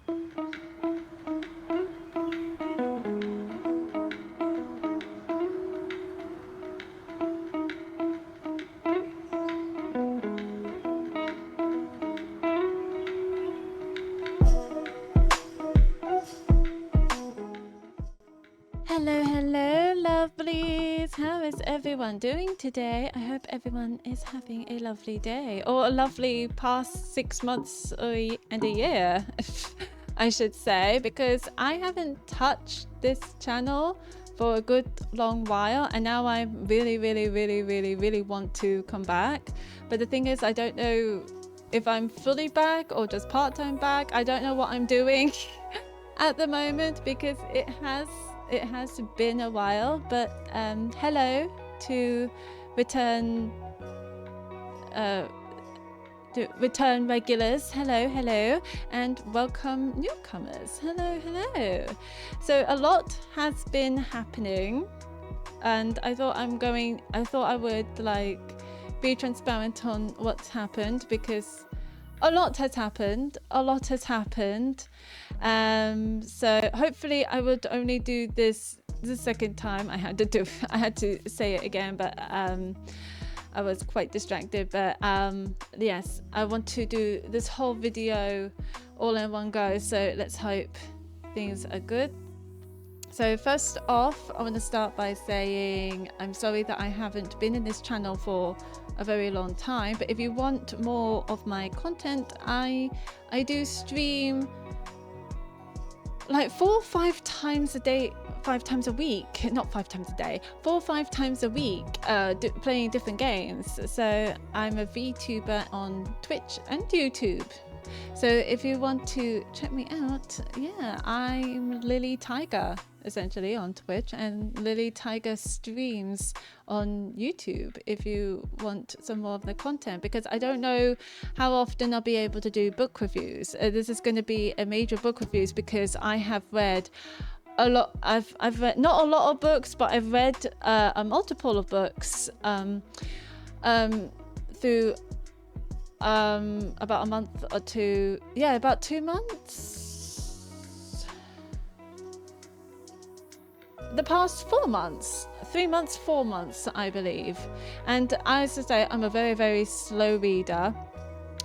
Hello, hello, lovelies. How is everyone doing today? I hope everyone is having a lovely day or a lovely past 6 months and a year, I should say, because I haven't touched this channel for a good long while, and now I really want to come back. But the thing is, I don't know if I'm fully back or just part-time back. I don't know what I'm doing at the moment because it has been a while. But hello to return regulars. Hello, and welcome newcomers. Hello. So a lot has been happening, and I thought I would like be transparent on what's happened, because a lot has happened. So hopefully I would only do this the second time. I had to say it again, but I was quite distracted. But yes, I want to do this whole video all in one go, so let's hope things are good. So first off, I want to start by saying I'm sorry that I haven't been in this channel for a very long time, but if you want more of my content, I do stream like 4 or 5 times a day, 5 times a week, not 5 times a day, 4 or 5 times a week, playing different games. So I'm a VTuber on Twitch and YouTube. So if you want to check me out, yeah, I'm Lily Tiger essentially on Twitch, and Lily Tiger streams on YouTube if you want some more of the content, because I don't know how often I'll be able to do book reviews. This is going to be a major book reviews because I have read a lot. I've read not a lot of books, but I've read a multiple of books through about a month or two, about 2 months, the past 4 months, 3 months, 4 months, I believe. And as I say, I'm a very slow reader,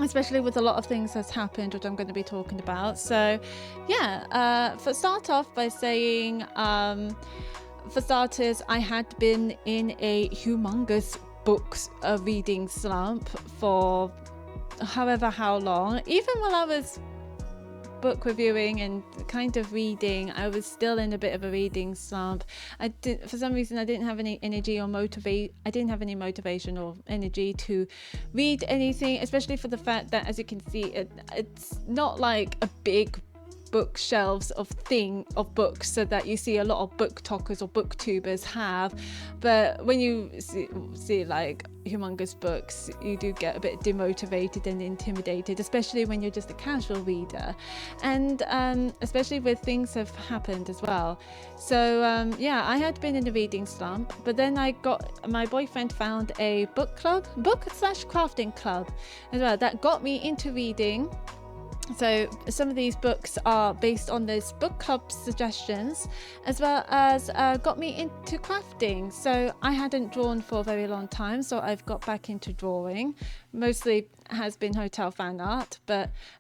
especially with a lot of things that's happened, which I'm going to be talking about. So yeah, for start off by saying, for starters, I had been in a humongous books reading slump for how long. Even while I was book reviewing and kind of reading, I was still in a bit of a reading slump. For some reason I didn't have any energy or I didn't have any motivation or energy to read anything, especially for the fact that, as you can see, it's not like a big bookshelves of books so that you see a lot of book talkers or booktubers have. But when you see like humongous books, you do get a bit demotivated and intimidated, especially when you're just a casual reader, and especially with things have happened as well. So yeah, I had been in a reading slump, but then my boyfriend found a book/crafting club as well that got me into reading. So some of these books are based on those book club suggestions, as well as got me into crafting. So I hadn't drawn for a very long time, so I've got back into drawing. Mostly has been hotel fan art,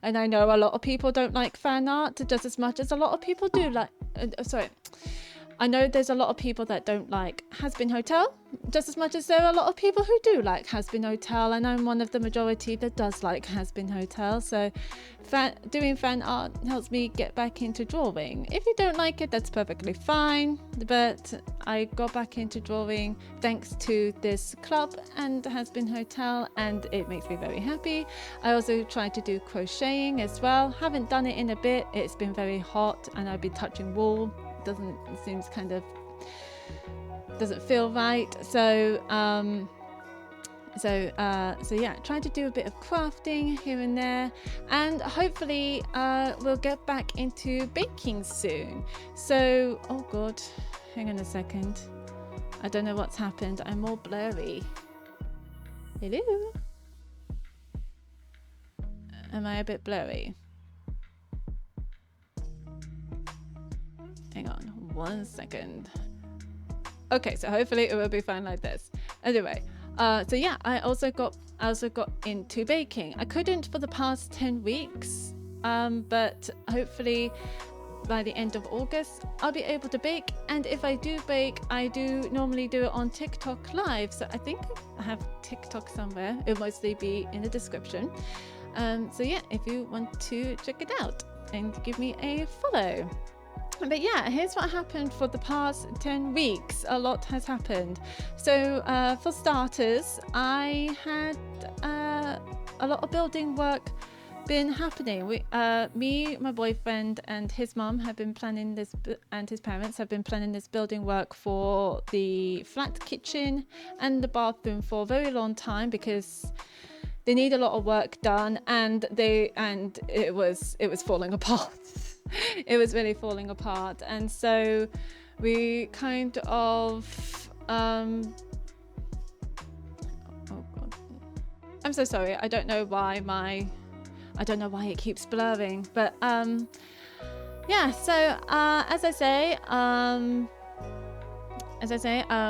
and I know a lot of people don't like fan art just as much as a lot of people do like. I know there's a lot of people that don't like Has Been Hotel just as much as there are a lot of people who do like Has Been Hotel, and I'm one of the majority that does like Has Been Hotel. So doing fan art helps me get back into drawing. If you don't like it, that's perfectly fine, but I got back into drawing thanks to this club and Has Been Hotel, and it makes me very happy. I also tried to do crocheting as well. Haven't done it in a bit. It's been very hot and I've been touching wool. Doesn't feel right. So yeah, trying to do a bit of crafting here and there, and hopefully we'll get back into baking soon. So oh god, hang on a second, I don't know what's happened. I'm all blurry. Hello, am I a bit blurry? Hang on 1 second. Okay, so hopefully it will be fine like this. Anyway, so yeah, I also got into baking. I couldn't for the past 10 weeks, but hopefully by the end of August I'll be able to bake. And if I do bake, I do normally do it on TikTok live. So I think I have TikTok somewhere. It'll mostly be in the description. So yeah, if you want to check it out and give me a follow. But yeah, here's what happened for the past 10 weeks. A lot has happened. So for starters, I had a lot of building work been happening. Me, my boyfriend and his mum have been planning this, and his parents have been planning this building work for the flat kitchen and the bathroom for a very long time, because they need a lot of work done, and it was falling apart. It was really falling apart, and so we kind of oh God, I'm so sorry. I don't know why it keeps blurring, but yeah. So as I say,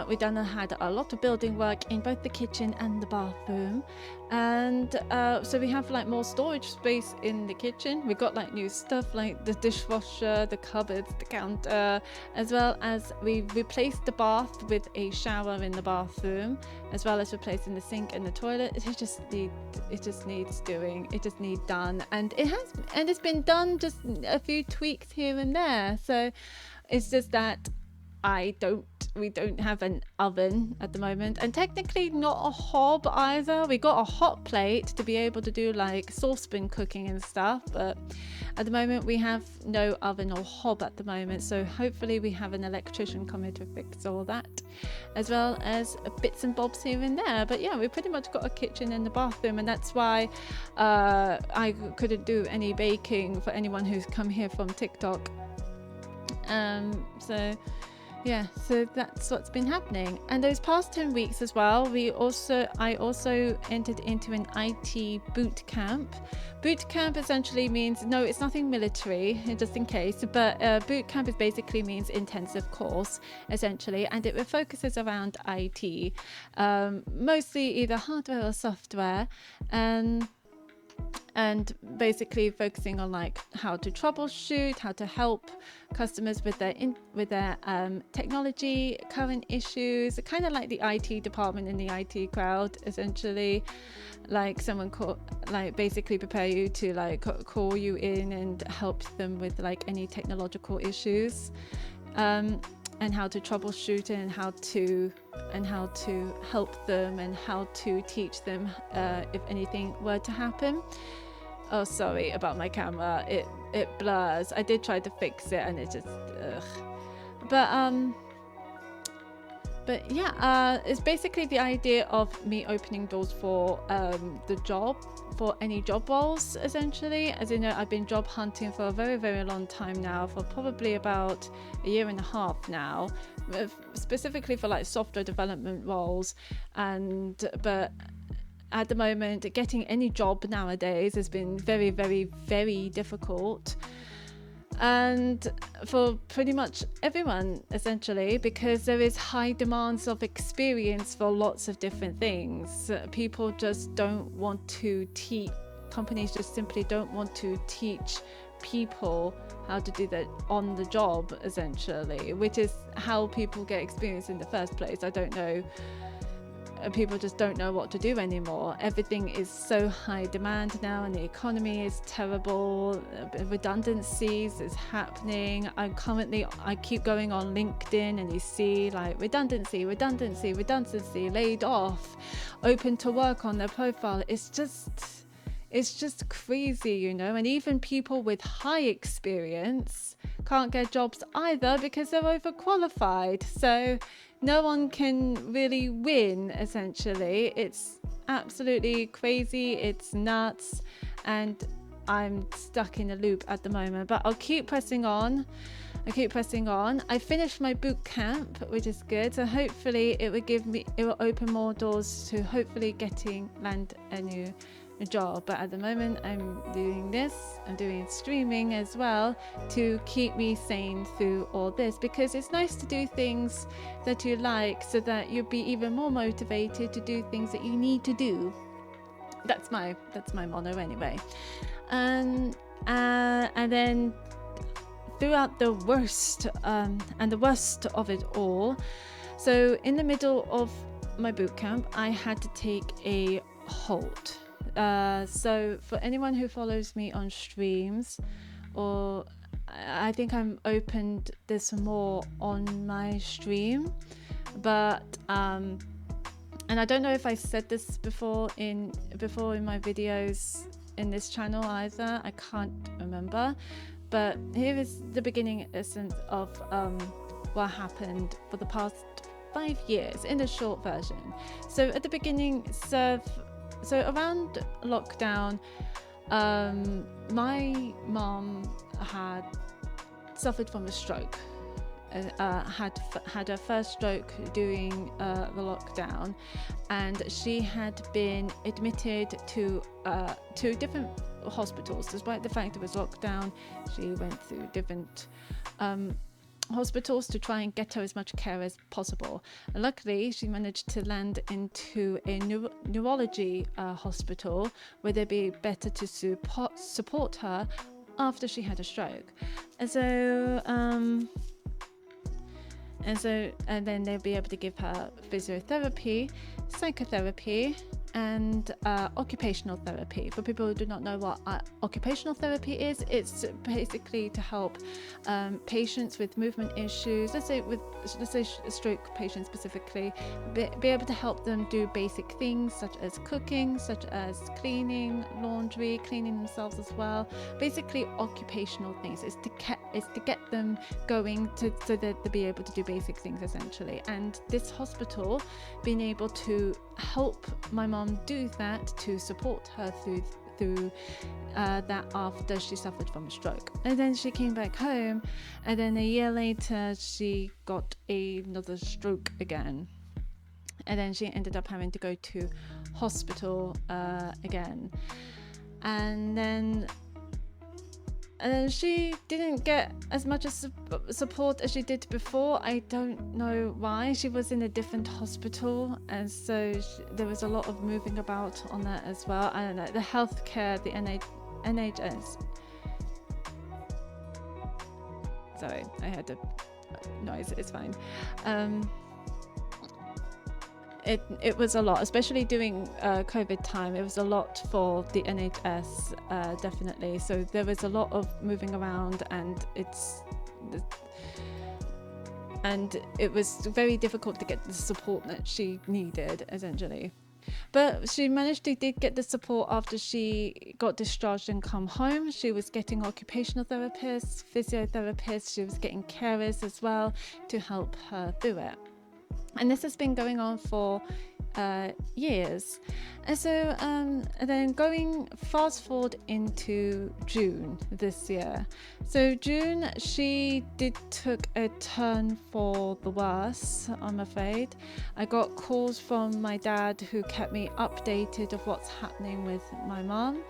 we had a lot of building work in both the kitchen and the bathroom, and so we have like more storage space in the kitchen. We got like new stuff like the dishwasher, the cupboards, the counter, as well as we replaced the bath with a shower in the bathroom, as well as replacing the sink and the toilet. It just needs doing. It just needs done, and it's been done. Just a few tweaks here and there. So it's just that we don't have an oven at the moment, and technically not a hob either. We got a hot plate to be able to do like saucepan cooking and stuff, but at the moment we have no oven or hob at the moment. So hopefully we have an electrician coming to fix all that, as well as bits and bobs here and there. But yeah, we pretty much got a kitchen and the bathroom, and that's why I couldn't do any baking for anyone who's come here from TikTok. Yeah, so that's what's been happening. And those past 10 weeks as well, I also entered into an IT boot camp. Boot camp essentially means, no, it's nothing military, just in case, but boot camp is basically means intensive course, essentially, and it focuses around IT, mostly either hardware or software, and basically focusing on like how to troubleshoot, how to help customers with their technology, current issues, kind of like the IT department in the IT crowd, essentially, like someone basically prepare you to like call you in and help them with like any technological issues, and how to troubleshoot it, and how to help them, and how to teach them if anything were to happen. Oh, sorry about my camera. It blurs. I did try to fix it, and it just But yeah, it's basically the idea of me opening doors for for any job roles, essentially. As you know, I've been job hunting for a very, very long time now, for probably about a year and a half now, specifically for like software development roles. But at the moment, getting any job nowadays has been very, very, very difficult. And for pretty much everyone, essentially, because there is high demands of experience for lots of different things. People just don't want to teach, companies just simply don't want to teach people how to do that on the job, essentially, which is how people get experience in the first place. I don't know. People just don't know what to do anymore. Everything is so high demand now, and the economy is terrible. Redundancies is happening. I keep going on LinkedIn, and you see like redundancy, laid off, open to work on their profile. It's just crazy, you know. And even people with high experience can't get jobs either because they're overqualified. So no one can really win, essentially. It's absolutely crazy. It's nuts. And I'm stuck in a loop at the moment, but I'll keep pressing on. I finished my boot camp, which is good. So hopefully it will open more doors to hopefully land a new job, but at the moment I'm doing this, I'm doing streaming as well to keep me sane through all this, because it's nice to do things that you like so that you'll be even more motivated to do things that you need to do. That's my motto anyway. And then throughout the worst and the worst of it all, so in the middle of my boot camp, I had to take a halt. So for anyone who follows me on streams, or I think I'm opened this more on my stream, but and I don't know if I said this before in my videos in this channel either. I can't remember, but here is the beginning essence of what happened for the past 5 years in a short version. So at the beginning, so around lockdown, my mom had suffered from a stroke. Had her first stroke during the lockdown, and she had been admitted to different hospitals. Despite the fact it was lockdown, she went through different hospitals to try and get her as much care as possible. And luckily, she managed to land into a neurology hospital where they'd be better to support her after she had a stroke. And then they'll be able to give her physiotherapy, psychotherapy, and occupational therapy. For people who do not know what occupational therapy is, it's basically to help patients with movement issues, let's say stroke patients specifically, be able to help them do basic things such as cooking, such as cleaning, laundry, cleaning themselves as well. Basically occupational things. It's to get them going so that they'll be able to do basic things essentially. And this hospital being able to help my mom do that, to support her through that after she suffered from a stroke. And then she came back home, and then a year later she got another stroke again, and then she ended up having to go to hospital again. And then she didn't get as much support as she did before. I don't know why. She was in a different hospital, and so there was a lot of moving about on that as well. I don't know, the healthcare, the NHS. Sorry, I had a noise. It's fine. It was a lot, especially during COVID time. It was a lot for the NHS, definitely. So there was a lot of moving around, and it was very difficult to get the support that she needed, essentially. But she did get the support after she got discharged and come home. She was getting occupational therapists, physiotherapists. She was getting carers as well to help her through it. And this has been going on for years. And so then going fast forward into June this year. So June, she took a turn for the worse, I'm afraid. I got calls from my dad who kept me updated of what's happening with my mom.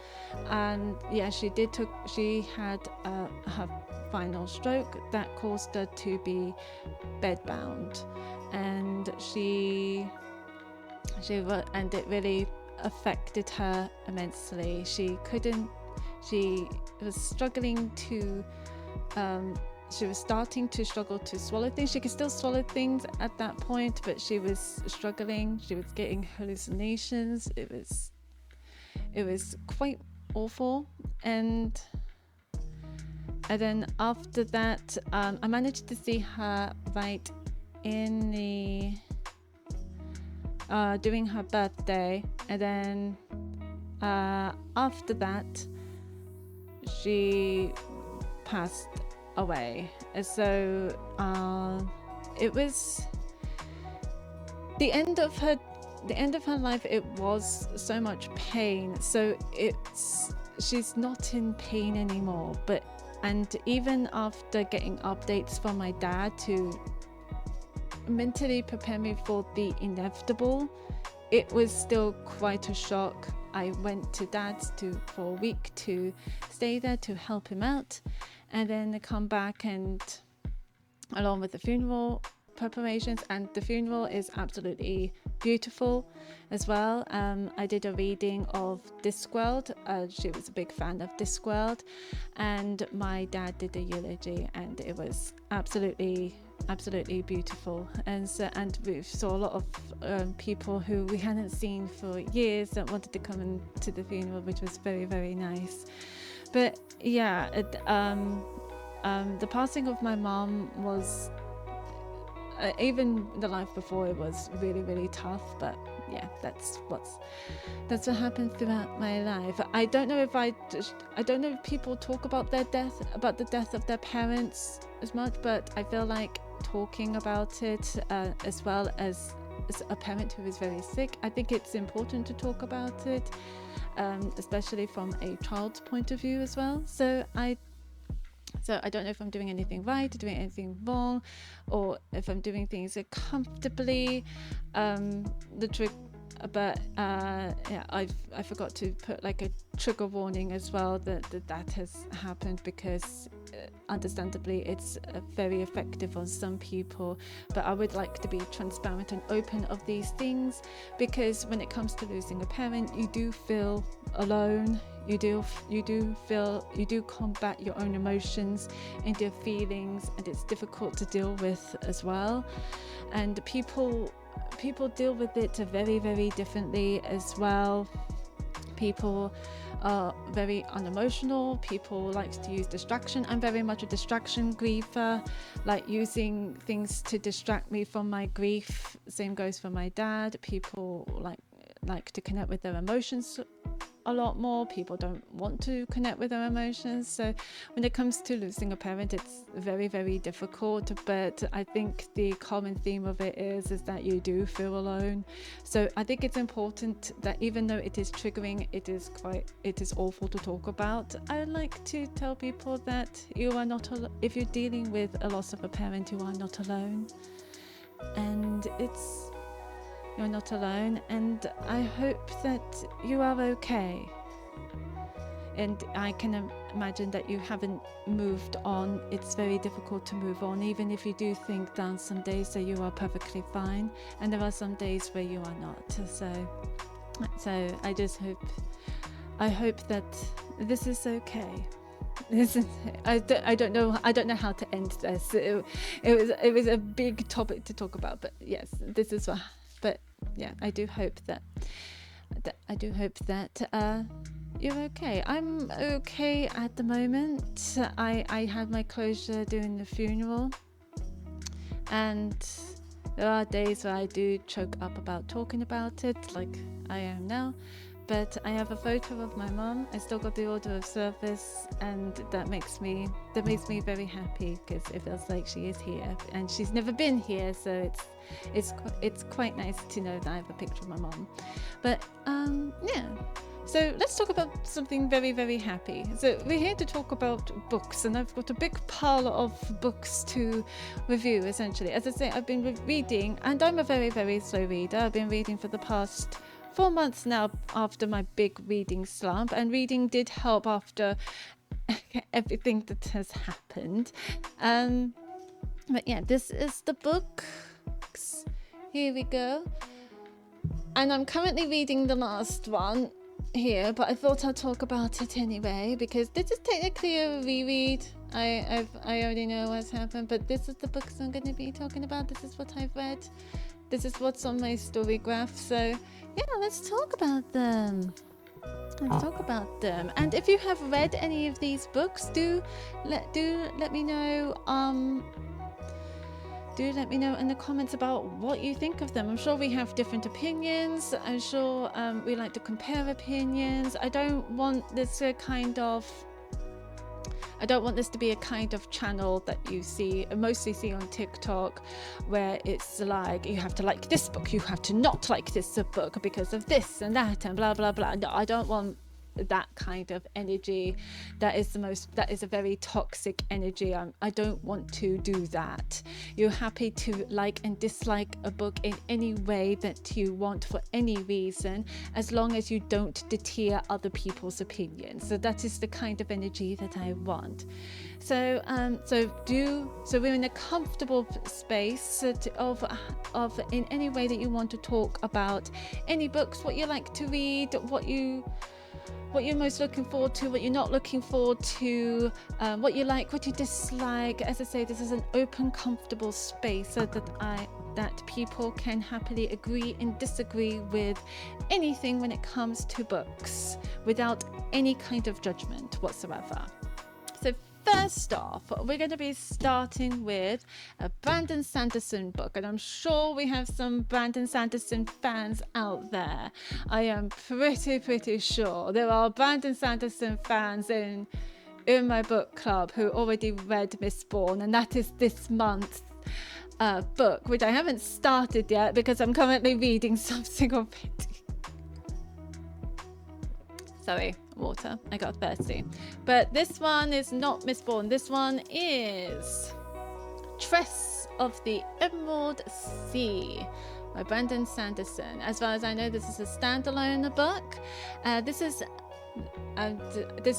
And yeah, she had her final stroke that caused her to be bedbound. And and it really affected her immensely. She was struggling to she was starting to struggle to swallow things. She could still swallow things at that point, but she was struggling. She was getting hallucinations. It was quite awful. And then after that, I managed to see her right in the during her birthday, and then after that she passed away. So it was the end of her life. It was so much pain, so she's not in pain anymore, and even after getting updates from my dad to mentally prepare me for the inevitable, it was still quite a shock I went to Dad's for a week to stay there to help him out, and then come back, and along with the funeral preparations, and the funeral is absolutely beautiful as well. I did a reading of Discworld. She was a big fan of Discworld, and my dad did a eulogy, and it was absolutely beautiful. And we saw a lot of people who we hadn't seen for years that wanted to come into the funeral, which was very, very nice. But yeah, the passing of my mom was, even the life before, it was really, really tough. But yeah, that's what happened throughout my life. I don't know if people talk about the death of their parents as much, but I feel like talking about it, as well as a parent who is very sick, I think it's important to talk about it, especially from a child's point of view as well. So I don't know if I'm doing anything right, doing anything wrong, or if I'm doing things comfortably. But I forgot to put like a trigger warning as well that has happened, because understandably it's very effective on some people. But I would like to be transparent and open of these things, because when it comes to losing a parent, you do feel alone. You do combat your own emotions and your feelings, and it's difficult to deal with as well. And people deal with it very, very differently as well. People are very unemotional. People like to use distraction. I'm very much a distraction griefer, like using things to distract me from my grief. Same goes for my dad. People like to connect with their emotions a lot more. People don't want to connect with their emotions. So when it comes to losing a parent, it's very, very difficult. But I think the common theme of it is that you do feel alone. So I think it's important that even though it is triggering, it is awful to talk about, I like to tell people that you are not if you're dealing with a loss of a parent, you are not alone. And you're not alone, and I hope that you are okay. And I can imagine that you haven't moved on. It's very difficult to move on, even if you do think that some days that you are perfectly fine, and there are some days where you are not. So I hope that this is okay. I don't know how to end this. It was a big topic to talk about, but yes, this is what. But yeah, I do hope that you're okay. I'm okay at the moment. I had my closure during the funeral, and there are days where I do choke up about talking about it, like I am now. But I have a photo of my mum. I still got the order of service, and that makes me very happy, because it feels like she is here, and she's never been here, so it's quite nice to know that I have a picture of my mum. But yeah. So let's talk about something very, very happy. So we're here to talk about books, and I've got a big pile of books to review, essentially. As I say, I've been reading, and I'm a very, very slow reader. I've been reading for the past 4 months now after my big reading slump, and reading did help after everything that has happened. But yeah, this is the book. Here we go. And I'm currently reading the last one here, but I thought I'd talk about it anyway, because this is technically a reread. I already know what's happened, but this is the books I'm going to be talking about. This is what I've read. This is what's on my story graph. So yeah, let's talk about them. And if you have read any of these books, do let me know. Do let me know in the comments about what you think of them. I'm sure we have different opinions. I'm sure we like to compare opinions. I don't want this to be a kind of channel that you mostly see on TikTok, where it's like you have to like this book, you have to not like this book because of this and that and blah blah blah. No, I don't want that kind of energy. That is a very toxic energy. I don't want to do that. You're happy to like and dislike a book in any way that you want for any reason, as long as you don't deter other people's opinions. So that is the kind of energy that I want. So we're in a comfortable space of in any way that you want to talk about any books, what you like to read, what you're most looking forward to, what you're not looking forward to, what you like, what you dislike. As I say, this is an open, comfortable space so that people can happily agree and disagree with anything when it comes to books without any kind of judgment whatsoever. So first off, we're going to be starting with a Brandon Sanderson book, and I'm sure we have some Brandon Sanderson fans out there. I am pretty sure there are Brandon Sanderson fans in my book club who already read Mistborn, and that is this month's book, which I haven't started yet because I'm currently reading something already. Sorry, water. I got thirsty. But this one is not Mistborn. This one is Tress of the Emerald Sea by Brandon Sanderson. As far as I know, this is a standalone book. This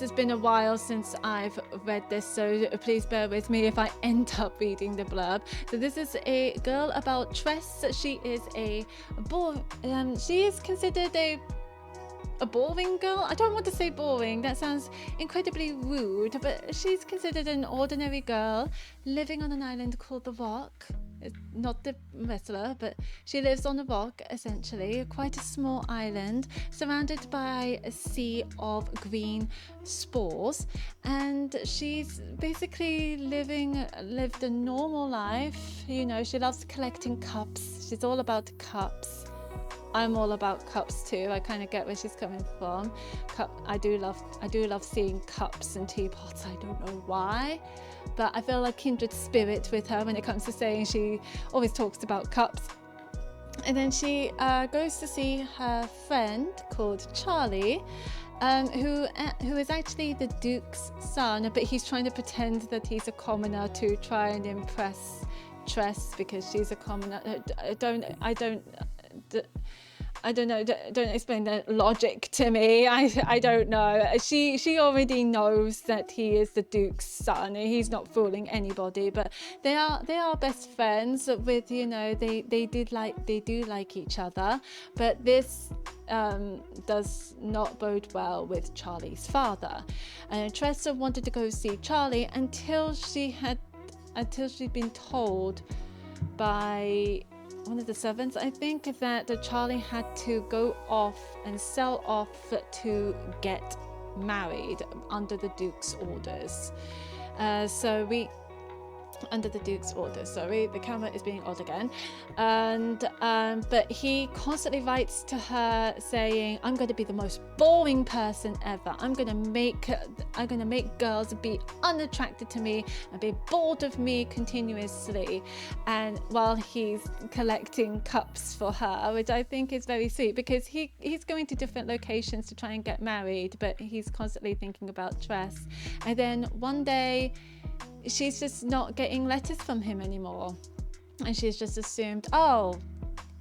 has been a while since I've read this, so please bear with me if I end up reading the blurb. So this is a girl about Tress. She is she is considered a boring girl. I don't want to say boring, that sounds incredibly rude, but she's considered an ordinary girl living on an island called the Rock. Not the wrestler, but she lives on the Rock, essentially, quite a small island surrounded by a sea of green spores, and she's basically lived a normal life. You know, she loves collecting cups. She's all about cups. I'm all about cups too. I kind of get where she's coming from. I do love seeing cups and teapots. I don't know why, but I feel like kindred spirit with her when it comes to saying. She always talks about cups. And then she goes to see her friend called Charlie, who is actually the Duke's son, but he's trying to pretend that he's a commoner to try and impress Tress because she's a commoner. I don't know. Don't explain the logic to me. I don't know. She already knows that he is the Duke's son. He's not fooling anybody. But they are best friends. With, you know, they do like each other. But this does not bode well with Charlie's father. And Tressa wanted to go see Charlie until she'd been told by one of the servants, I think, that Charlie had to go off and sell off to get married under the Duke's orders. Under the Duke's orders, sorry, the camera is being odd again. And but he constantly writes to her saying, I'm going to be the most boring person ever. I'm going to make girls be unattracted to me and be bored of me continuously. And while he's collecting cups for her, which I think is very sweet, because he's going to different locations to try and get married, but he's constantly thinking about Tress. And then one day she's just not getting letters from him anymore, and she's just assumed, oh,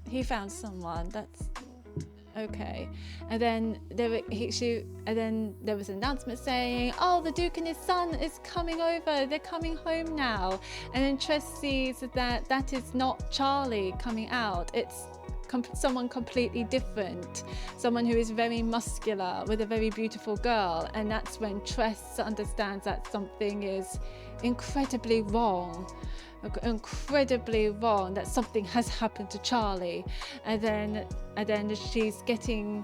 he found someone, that's okay. And then there was an announcement saying, oh, the Duke and his son is coming over, they're coming home now. And then Tress sees that is not Charlie coming out, it's someone completely different, someone who is very muscular with a very beautiful girl. And that's when Tress understands that something is incredibly wrong, that something has happened to Charlie. And then she's getting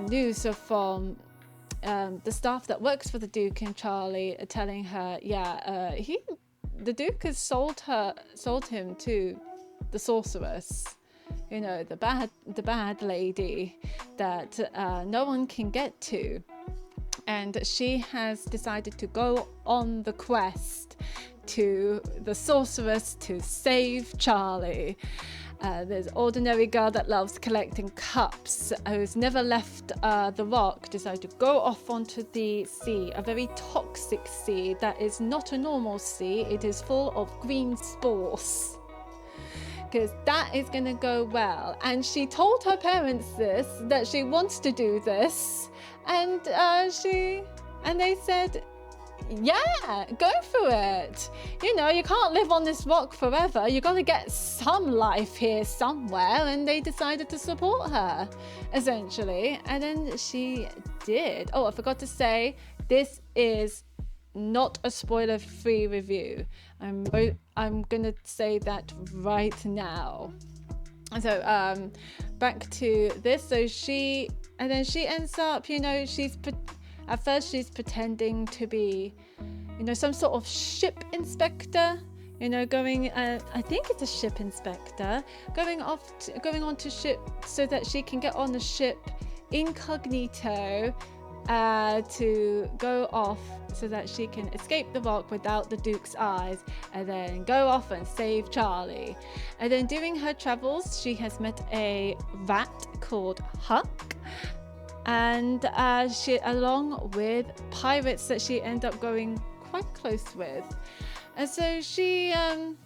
news from the staff that works for the Duke and Charlie, telling her, the Duke has sold him to the sorceress, you know, the bad lady that no one can get to. And she has decided to go on the quest to the sorceress to save Charlie. This ordinary girl that loves collecting cups, who's never left the rock, decided to go off onto the sea, a very toxic sea that is not a normal sea. It is full of green spores, because that is going to go well. And she told her parents this, that she wants to do this, and they said, yeah, go for it. You know, you can't live on this rock forever. You got to get some life here somewhere. And they decided to support her, essentially. And then she did. Oh, I forgot to say, this is not a spoiler-free review. I'm going to say that right now. So back to this. So she ends up, you know, at first she's pretending to be, you know, some sort of ship inspector, you know, going, I think it's a ship inspector, going on to ship so that she can get on the ship incognito to go off so that she can escape the rock without the Duke's eyes, and then go off and save Charlie. And then during her travels, she has met a rat called Huck, and she, along with pirates that she ended up going quite close with. And so she end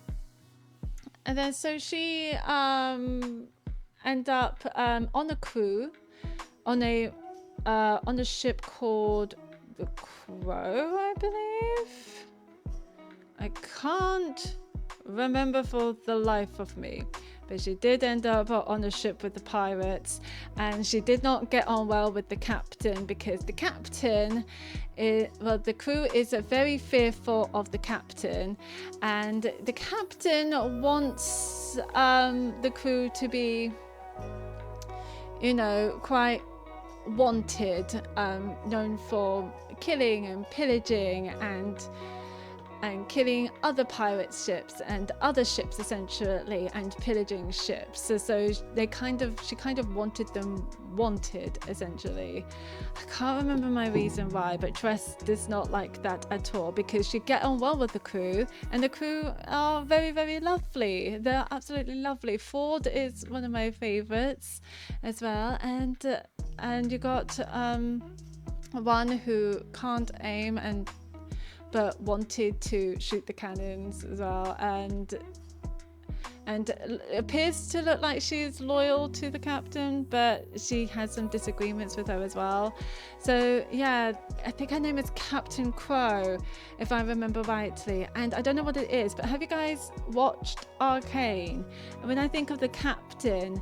up on a crew on a ship called the Crow, I believe. I can't remember for the life of me, but she did end up on a ship with the pirates, and she did not get on well with the captain, because the captain the crew is very fearful of the captain, and the captain wants the crew to be, you know, quite wanted, known for killing and pillaging and killing other pirate ships and other ships, essentially, and pillaging ships. So she kind of wanted them wanted, essentially. I can't remember my reason why, but Tress does not like that at all, because she get on well with the crew, and the crew are very, very lovely. They're absolutely lovely. Ford is one of my favorites as well, and you got one who can't aim but wanted to shoot the cannons as well, and appears to look like she's loyal to the captain, but she has some disagreements with her as well. So yeah, I think her name is Captain Crow, if I remember rightly, and I don't know what it is, but have you guys watched Arcane? When I think of the captain,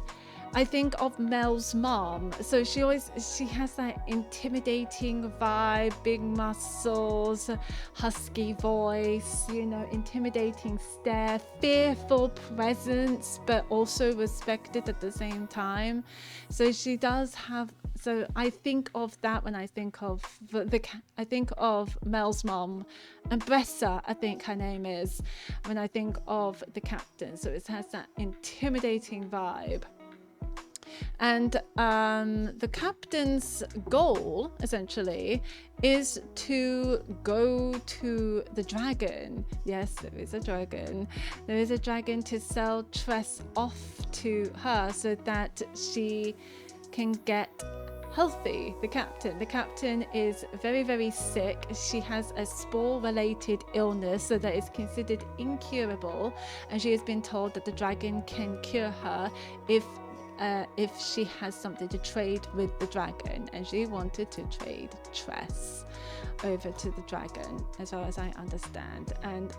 I think of Mel's mom. So she has that intimidating vibe, big muscles, husky voice, you know, intimidating stare, fearful presence, but also respected at the same time. So she does have, so I think of that when I think of I think of Mel's mom, and Bressa, I think her name is, when I think of the captain. So it has that intimidating vibe. And the captain's goal, essentially, is to go to the dragon. Yes, there is a dragon. There is a dragon to sell Tress off to her so that she can get healthy. The captain is very, very sick. She has a spore-related illness, so that is considered incurable, and she has been told that the dragon can cure her if she has something to trade with the dragon, and she wanted to trade Tress over to the dragon, as far as I understand. And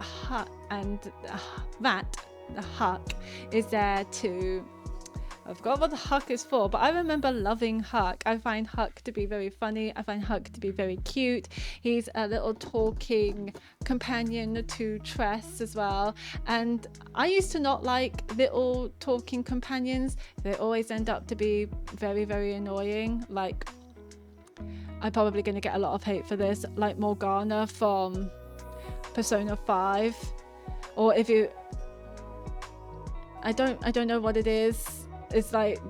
the Huck is there to, I forgot what the Huck is for, but I remember loving Huck. I find Huck to be very funny. I find Huck to be very cute. He's a little talking companion to Tress as well. And I used to not like little talking companions. They always end up to be very, very annoying. Like, I'm probably going to get a lot of hate for this, like Morgana from Persona 5. Or if you, I don't know what it is. It's like,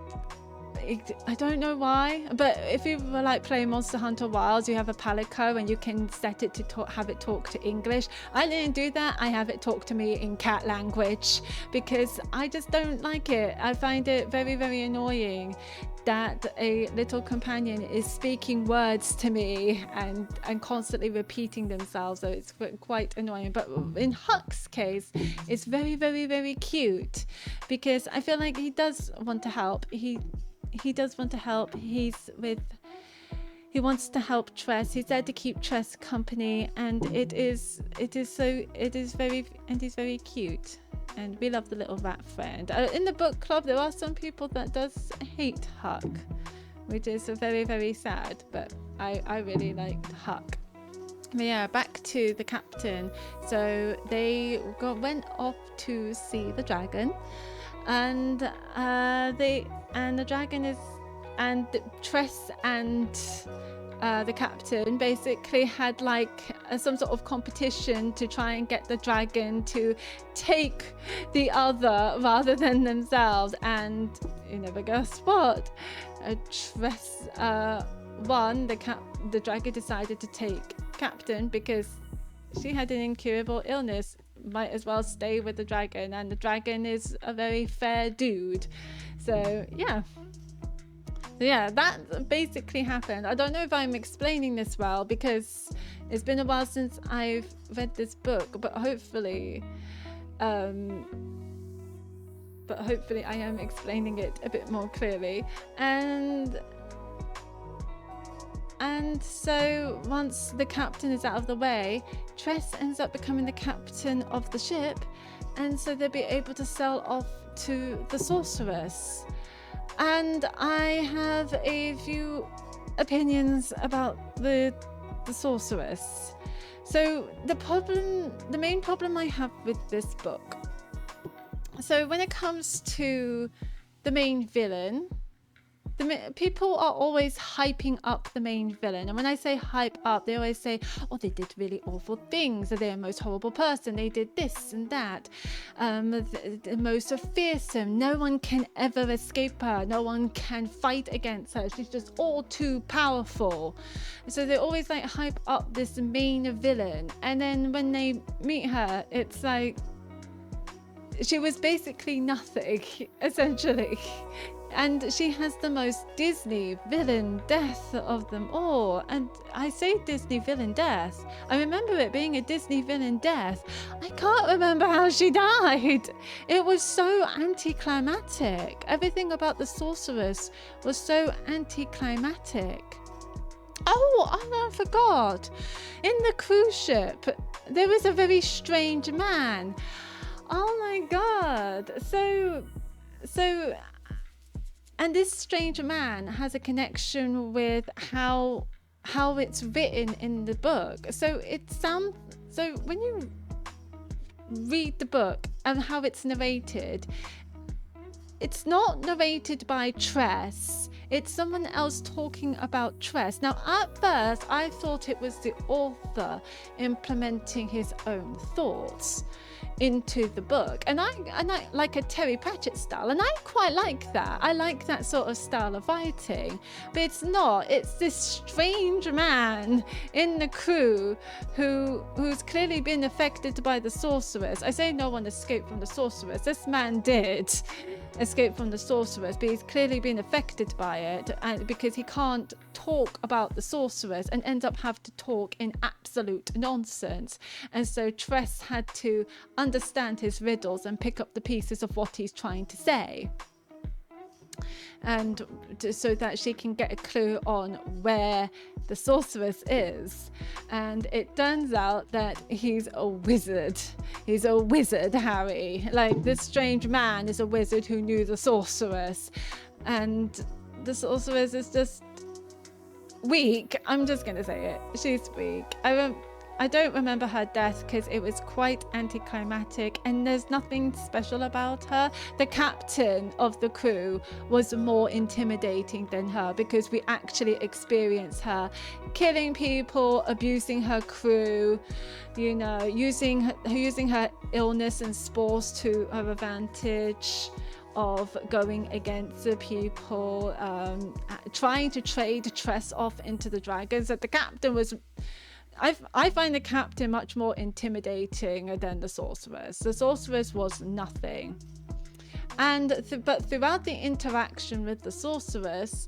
I don't know why, but if you were like playing Monster Hunter Wilds, you have a palico and you can set it to have it talk to English. I didn't do that. I have it talk to me in cat language because I just don't like it. I find it very, very annoying that a little companion is speaking words to me and constantly repeating themselves, so it's quite annoying. But in Huck's case, it's very, very, very cute because I feel like he does want to help. He does want to help. He wants to help Tress. He's there to keep Tress company, and he's very cute. And we love the little rat friend. In the book club, there are some people that does hate Huck, which is very, very sad. But I really liked Huck. But yeah, back to the captain. So they went off to see the dragon, and the dragon is, and Tress and the captain basically had like some sort of competition to try and get the dragon to take the other rather than themselves, and you never guess what, Tress won. The dragon decided to take captain because she had an incurable illness, might as well stay with the dragon, and the dragon is a very fair dude. So yeah, that basically happened. I don't know if I'm explaining this well because it's been a while since I've read this book, but hopefully I am explaining it a bit more clearly. And so once the captain is out of the way, Tress ends up becoming the captain of the ship, and so they'll be able to sail off to the sorceress. And I have a few opinions about the sorceress. So the main problem I have with this book, so when it comes to the main villain, people are always hyping up the main villain, and when I say hype up, they always say, oh, they did really awful things, or they're the most horrible person, they did this and that, the most fearsome, no one can ever escape her, no one can fight against her, she's just all too powerful. So they always like hype up this main villain, and then when they meet her, it's like she was basically nothing, essentially. And she has the most Disney villain death of them all. And I say Disney villain death. I remember it being a Disney villain death. I can't remember how she died. It was so anticlimactic. Everything about the sorceress was so anticlimactic. Oh, I forgot. In the cruise ship, there was a very strange man. Oh my God. So and this strange man has a connection with how it's written in the book. So when you read the book and how it's narrated, it's not narrated by Tress. It's someone else talking about Tress. Now, at first, I thought it was the author implementing his own thoughts into the book, and I like a Terry Pratchett style, and I quite like that. I like that sort of style of writing, but it's not. It's this strange man in the crew who's clearly been affected by the sorceress. I say no one escaped from the sorceress. This man did escape from the sorceress, but he's clearly been affected by it, and because he can't talk about the sorceress and ends up have to talk in absolute nonsense. And so Tress had to understand his riddles and pick up the pieces of what he's trying to say, and so that she can get a clue on where the sorceress is. And it turns out that he's a wizard. He's a wizard, Harry. Like, this strange man is a wizard who knew the sorceress, and the sorceress is just weak. I'm just gonna say it. She's weak. I don't remember her death because it was quite anticlimactic, and there's nothing special about her. The captain of the crew was more intimidating than her because we actually experienced her killing people, abusing her crew, you know, using her illness and spores to her advantage, of going against the people, trying to trade Tress off into the dragons. That the captain was, I find the captain much more intimidating than the sorceress. The sorceress was nothing. But throughout the interaction with the sorceress,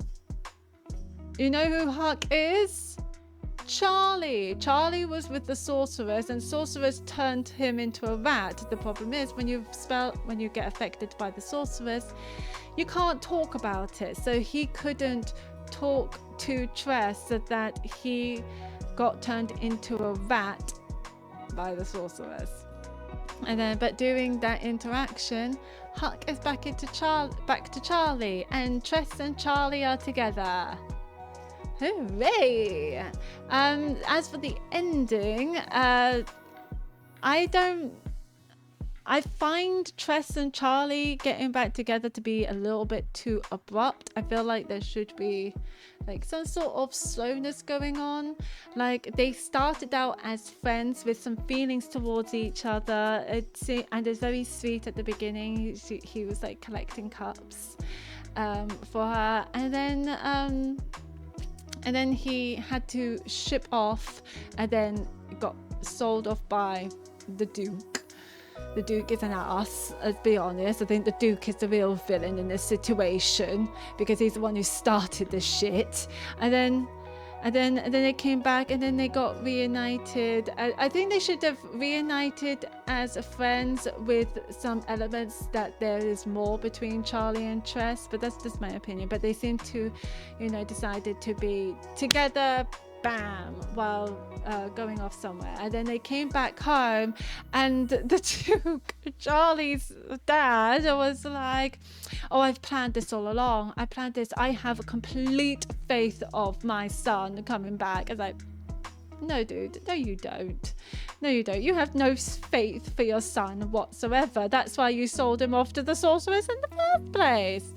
you know who Huck is? Charlie. Charlie was with the sorceress, and sorceress turned him into a rat. The problem is when you get affected by the sorceress, you can't talk about it. So he couldn't talk to Tress, so that he got turned into a rat by the sorceress. And then, but during that interaction, Huck is back to Charlie, and Tress and Charlie are together. Hooray! As for the ending, I find Tress and Charlie getting back together to be a little bit too abrupt. I feel like there should be like some sort of slowness going on. Like they started out as friends with some feelings towards each other. And it's very sweet at the beginning. He was like collecting cups for her, and then he had to ship off, and then got sold off by the Duke. The Duke is an ass, let's be honest. I think the Duke is the real villain in this situation, because he's the one who started this shit. And then they came back, and then they got reunited. I think they should have reunited as friends, with some elements that there is more between Charlie and Tress, but that's just my opinion. But they seem to, decided to be together, bam, while going off somewhere. And then they came back home, and the Duke, Charlie's dad, was like, oh, I've planned this all along. I planned this. I have a complete faith of my son coming back. I was like, no, dude, no, you don't. No, you don't. You have no faith for your son whatsoever. That's why you sold him off to the sorceress in the first place.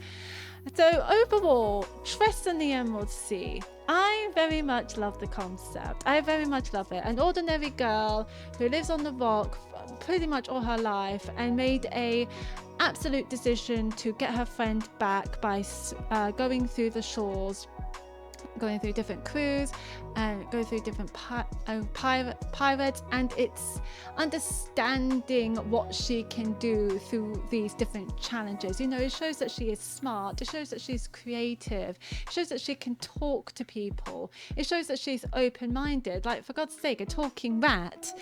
So overall, Tress and the Emerald Sea, I very much love the concept. I very much love it. An ordinary girl who lives on the rock pretty much all her life, and made a absolute decision to get her friend back by going through the shores, going through different crews, and go through different pirates, and it's understanding what she can do through these different challenges. It shows that she is smart, it shows that she's creative, it shows that she can talk to people, it shows that she's open-minded. Like, for God's sake, a talking rat.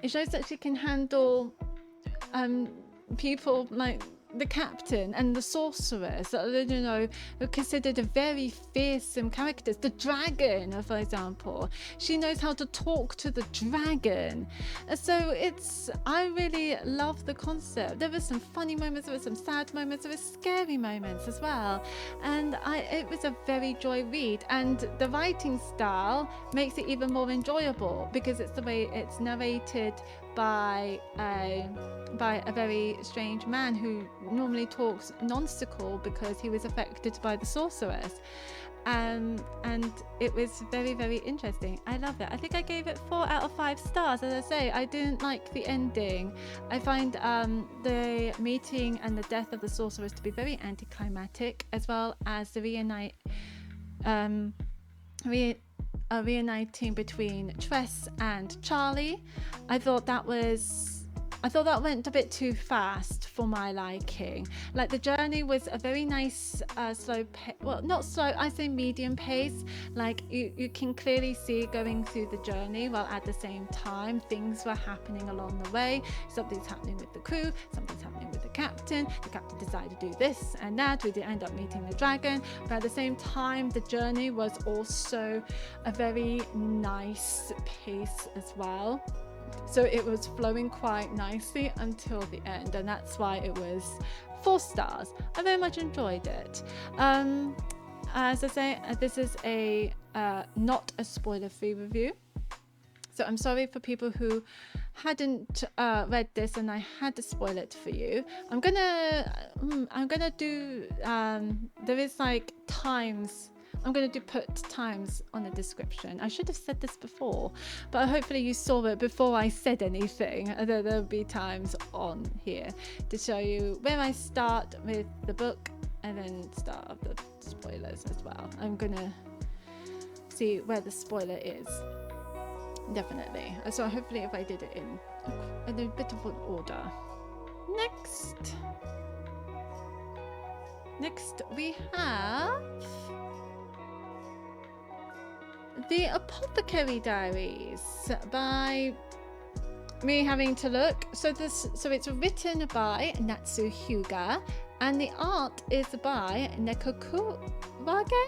It shows that she can handle people like the captain and the sorceress, are considered very fearsome characters. The dragon, for example, she knows how to talk to the dragon. So I really love the concept. There were some funny moments, there were some sad moments, there were scary moments as well, and it was a very joy read. And the writing style makes it even more enjoyable, because it's the way it's narrated by a very strange man who normally talks nonsensical because he was affected by the sorceress, and it was very, very interesting. I love it. I think I gave it 4 out of 5 stars. As I say, I didn't like the ending. I find the meeting and the death of the sorceress to be very anticlimactic, as well as the reuniting between Tress and Charlie. I thought that went a bit too fast for my liking. Like, the journey was a very nice slow well, not slow, I say medium pace. Like, you can clearly see going through the journey, while at the same time things were happening along the way. Something's happening with the crew, something's happening with the captain decided to do this and that. We did end up meeting the dragon, but at the same time the journey was also a very nice pace as well. So it was flowing quite nicely until the end, and that's why it was 4 stars. I very much enjoyed it. As I say, this is a not a spoiler-free review, so I'm sorry for people who hadn't read this and I had to spoil it for you. I'm gonna do there is like times I'm going to put times on the description. I should have said this before, but hopefully you saw it before I said anything. There'll be times on here to show you where I start with the book and then start of the spoilers as well. I'm going to see where the spoiler is. Definitely. So hopefully if I did it in a bit of an order. Next we have The Apothecary Diaries by me having to look. So it's written by Natsu Hyuga and the art is by Nekokurage.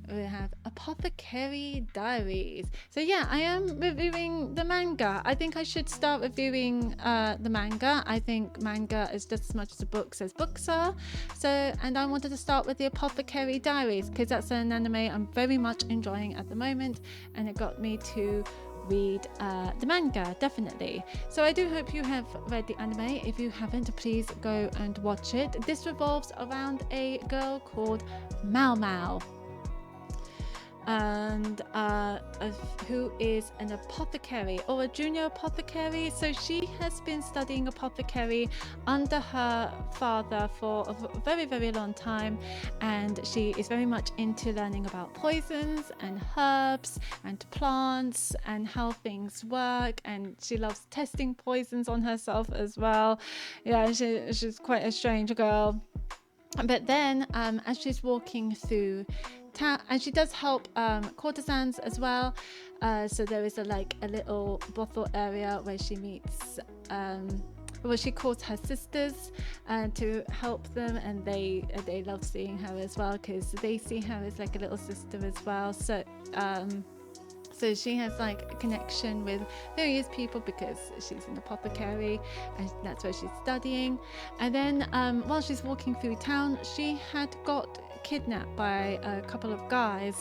We have Apothecary Diaries. So yeah, I am reviewing the manga. I think I should start reviewing the manga. I think manga is just as much as the books as books are. And I wanted to start with the Apothecary Diaries because that's an anime I'm very much enjoying at the moment, and it got me to read the manga, definitely. So I do hope you have read the anime. If you haven't, please go and watch it. This revolves around a girl called Mao Mao, and who is an apothecary or a junior apothecary. So she has been studying apothecary under her father for a very, very long time, and she is very much into learning about poisons and herbs and plants and how things work, and she loves testing poisons on herself as well. Yeah, she's quite a strange girl. But then as she's walking through town, and she does help courtesans as well, so there is a little brothel area where she meets she calls her sisters to help them, and they love seeing her as well because they see her as like a little sister as well. So she has like a connection with various people because she's an apothecary and that's where she's studying. And then while she's walking through town, she had got kidnapped by a couple of guys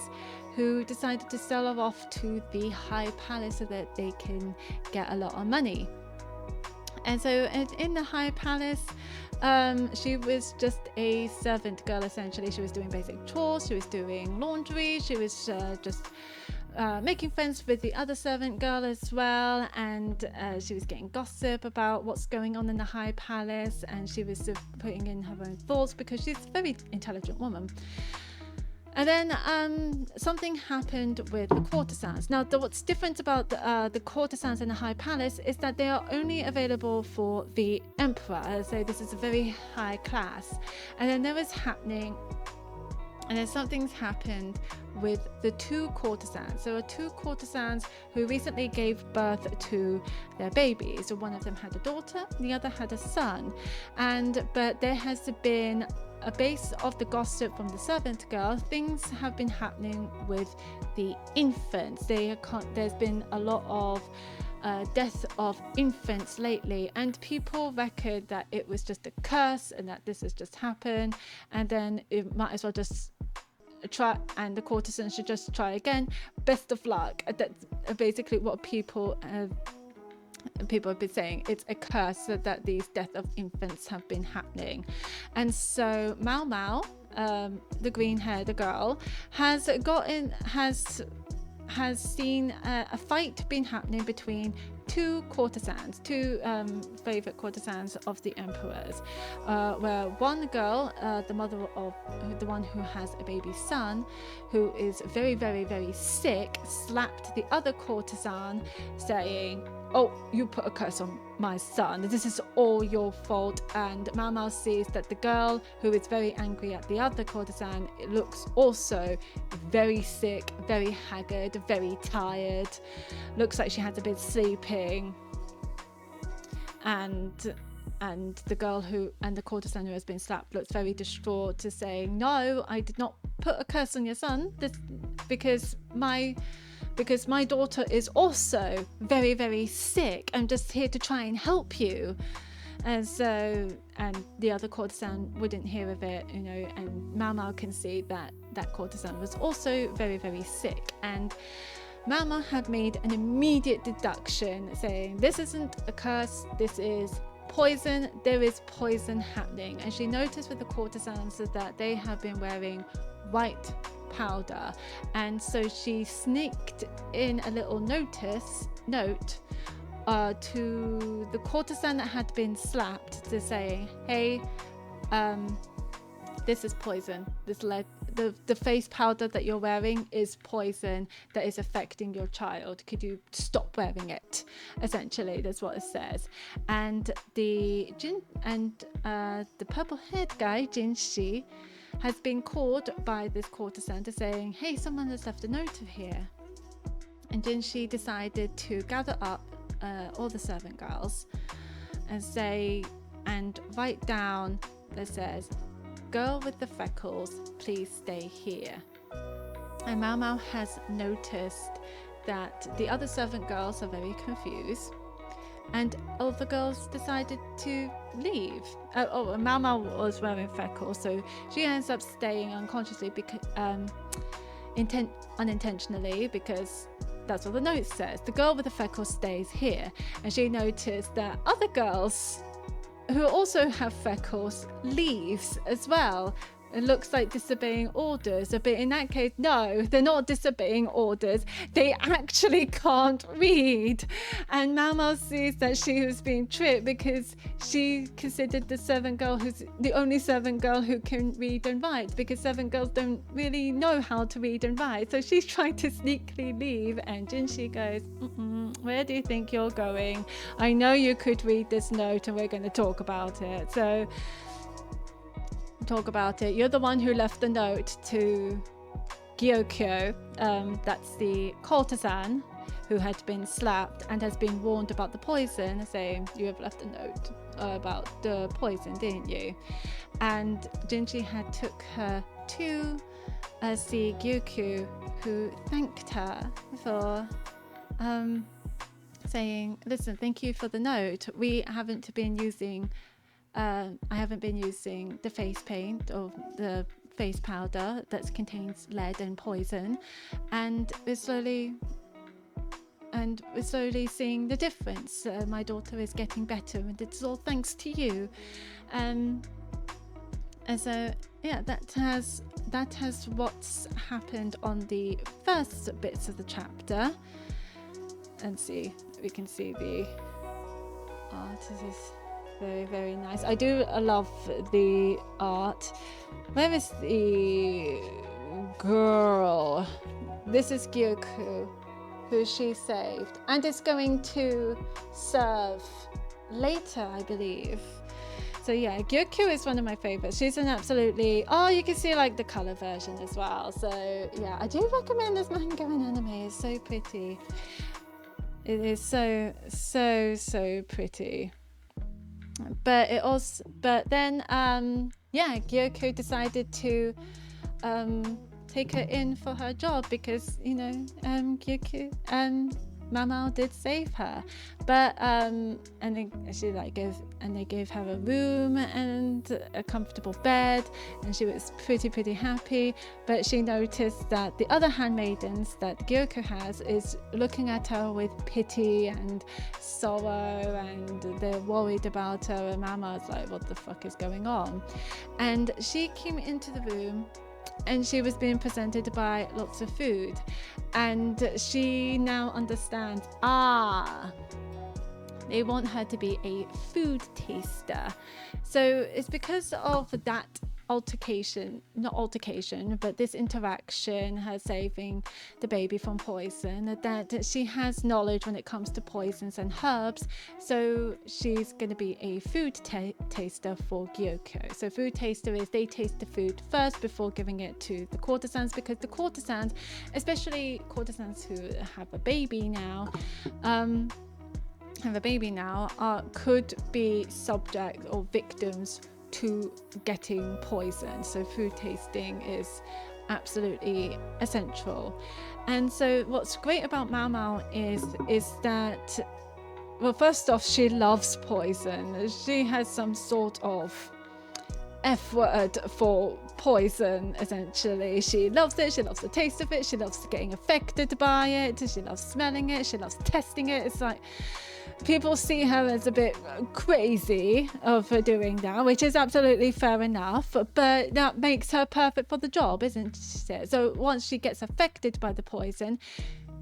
who decided to sell her off to the high palace so that they can get a lot of money. And so in the high palace, she was just a servant girl essentially. She was doing basic chores, she was doing laundry, she was just making friends with the other servant girl as well, and she was getting gossip about what's going on in the high palace, and she was sort of putting in her own thoughts because she's a very intelligent woman. And then something happened with the courtesans. Now, what's different about the courtesans in the high palace is that they are only available for the emperor. So this is a very high class. And then something's happened with the two courtesans. So two courtesans who recently gave birth to their babies. So one of them had a daughter, the other had a son. But there has been a base of the gossip from the servant girl. Things have been happening with the infants. There's been a lot of death of infants lately, and people reckon that it was just a curse and that this has just happened, and then it might as well just try, and the courtesan should just try again. Best of luck. That's basically what people have been saying. It's a curse that these death of infants have been happening. And so Mao Mao, the green-haired girl, has seen a fight been happening between two favorite courtesans of the emperors, where one girl, the mother of the one who has a baby son who is very, very, very sick, slapped the other courtesan, saying, "Oh, you put a curse on my son. This is all your fault." And Mao Mao sees that the girl, who is very angry at the other courtesan, looks also very sick, very haggard, very tired. Looks like she hasn't been sleeping. And the girl the courtesan who has been slapped looks very distraught, to saying, "No, I did not put a curse on your son. Because my daughter is also very, very sick. I'm just here to try and help you." And the other courtesan wouldn't hear of it, and Mao Mao can see that courtesan was also very, very sick. And Mao Mao had made an immediate deduction saying, "This isn't a curse, this is poison, there is poison happening. And she noticed with the courtesans that they have been wearing white powder, and so she sneaked in a little note to the courtesan that had been slapped to say, hey, this is poison. This lead, the face powder that you're wearing is poison that is affecting your child. Could you stop wearing it? Essentially, that's what it says. And the purple-haired guy, Jinshi, has been called by this courtesan to saying, hey, someone has left a note here. And Jinshi decided to gather up all the servant girls and write down that says, girl with the freckles, please stay here. And Mao Mao has noticed that the other servant girls are very confused, and all the girls decided to leave. Mao Mao was wearing freckles, so she ends up staying unconsciously because unintentionally, because that's what the note says. The girl with the freckles stays here, and she noticed that other girls who also have freckles leaves as well. It looks like disobeying orders, but in that case, no, they're not disobeying orders. They actually can't read. And Mao Mao sees that she was being tricked because she considered the servant girl who's the only servant girl who can read and write, because servant girls don't really know how to read and write. So she's trying to sneakily leave, and Jinshi goes, where do you think you're going? I know you could read this note and we're going to talk about it. So talk about it. You're the one who left the note to Gyokyo, that's the courtesan who had been slapped and has been warned about the poison, saying, you have left a note about the poison, didn't you? And Jinshi had took her to see Gyokyo, who thanked her for saying, listen, thank you for the note. I haven't been using the face paint or the face powder that contains lead and poison, and we're slowly seeing the difference. My daughter is getting better, and it's all thanks to you. And so yeah, that has what's happened on the first bits of the chapter. And we can see the art. This is very, very nice. I do love the art. Where is the girl? This is Gyokyo, who she saved and is going to serve later, I believe. So yeah, Gyokyo is one of my favorites. She's an absolutely, you can see like the color version as well. So yeah, I do recommend this manga and anime. It's so pretty. It is so pretty. But then Gyokyo decided to take her in for her job because Gyokyo Mao Mao did save her, but and they gave her a room and a comfortable bed, and she was pretty happy. But she noticed that the other handmaidens that Gyokyo has is looking at her with pity and sorrow, and they're worried about her, and Mao Mao's like, what the fuck is going on? And she came into the room and she was being presented by lots of food, and she now understands, they want her to be a food taster. So it's because of that but this interaction, her saving the baby from poison, that she has knowledge when it comes to poisons and herbs. So she's going to be a food taster for Gyokyo. So food taster is they taste the food first before giving it to the courtesans, because the courtesans, especially courtesans who have a baby now, could be subject or victims to getting poisoned. So food tasting is absolutely essential. And so what's great about Mao Mao is that, well, first off, she loves poison. She has some sort of F word for poison, essentially. She loves it, she loves the taste of it, she loves getting affected by it, she loves smelling it, she loves testing it. It's like people see her as a bit crazy of her doing that, which is absolutely fair enough, but that makes her perfect for the job, isn't it? So once she gets affected by the poison,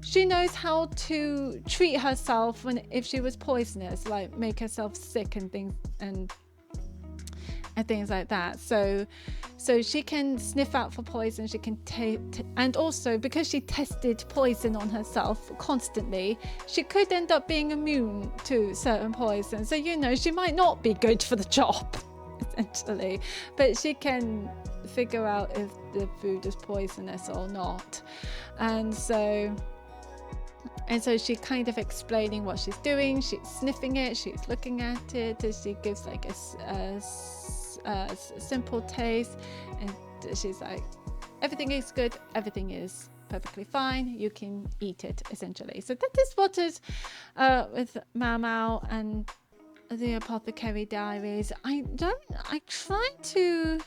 she knows how to treat herself if she was poisonous, like make herself sick and things and things like that. So she can sniff out for poison. She can and also because she tested poison on herself constantly, she could end up being immune to certain poison. So she might not be good for the job essentially, but she can figure out if the food is poisonous or not. And so she's kind of explaining what she's doing. She's sniffing it, she's looking at it, and she gives like a simple taste, and she's like, everything is good, everything is perfectly fine, you can eat it, essentially. So that is what is with Mau Mau and the Apothecary Diaries. I try to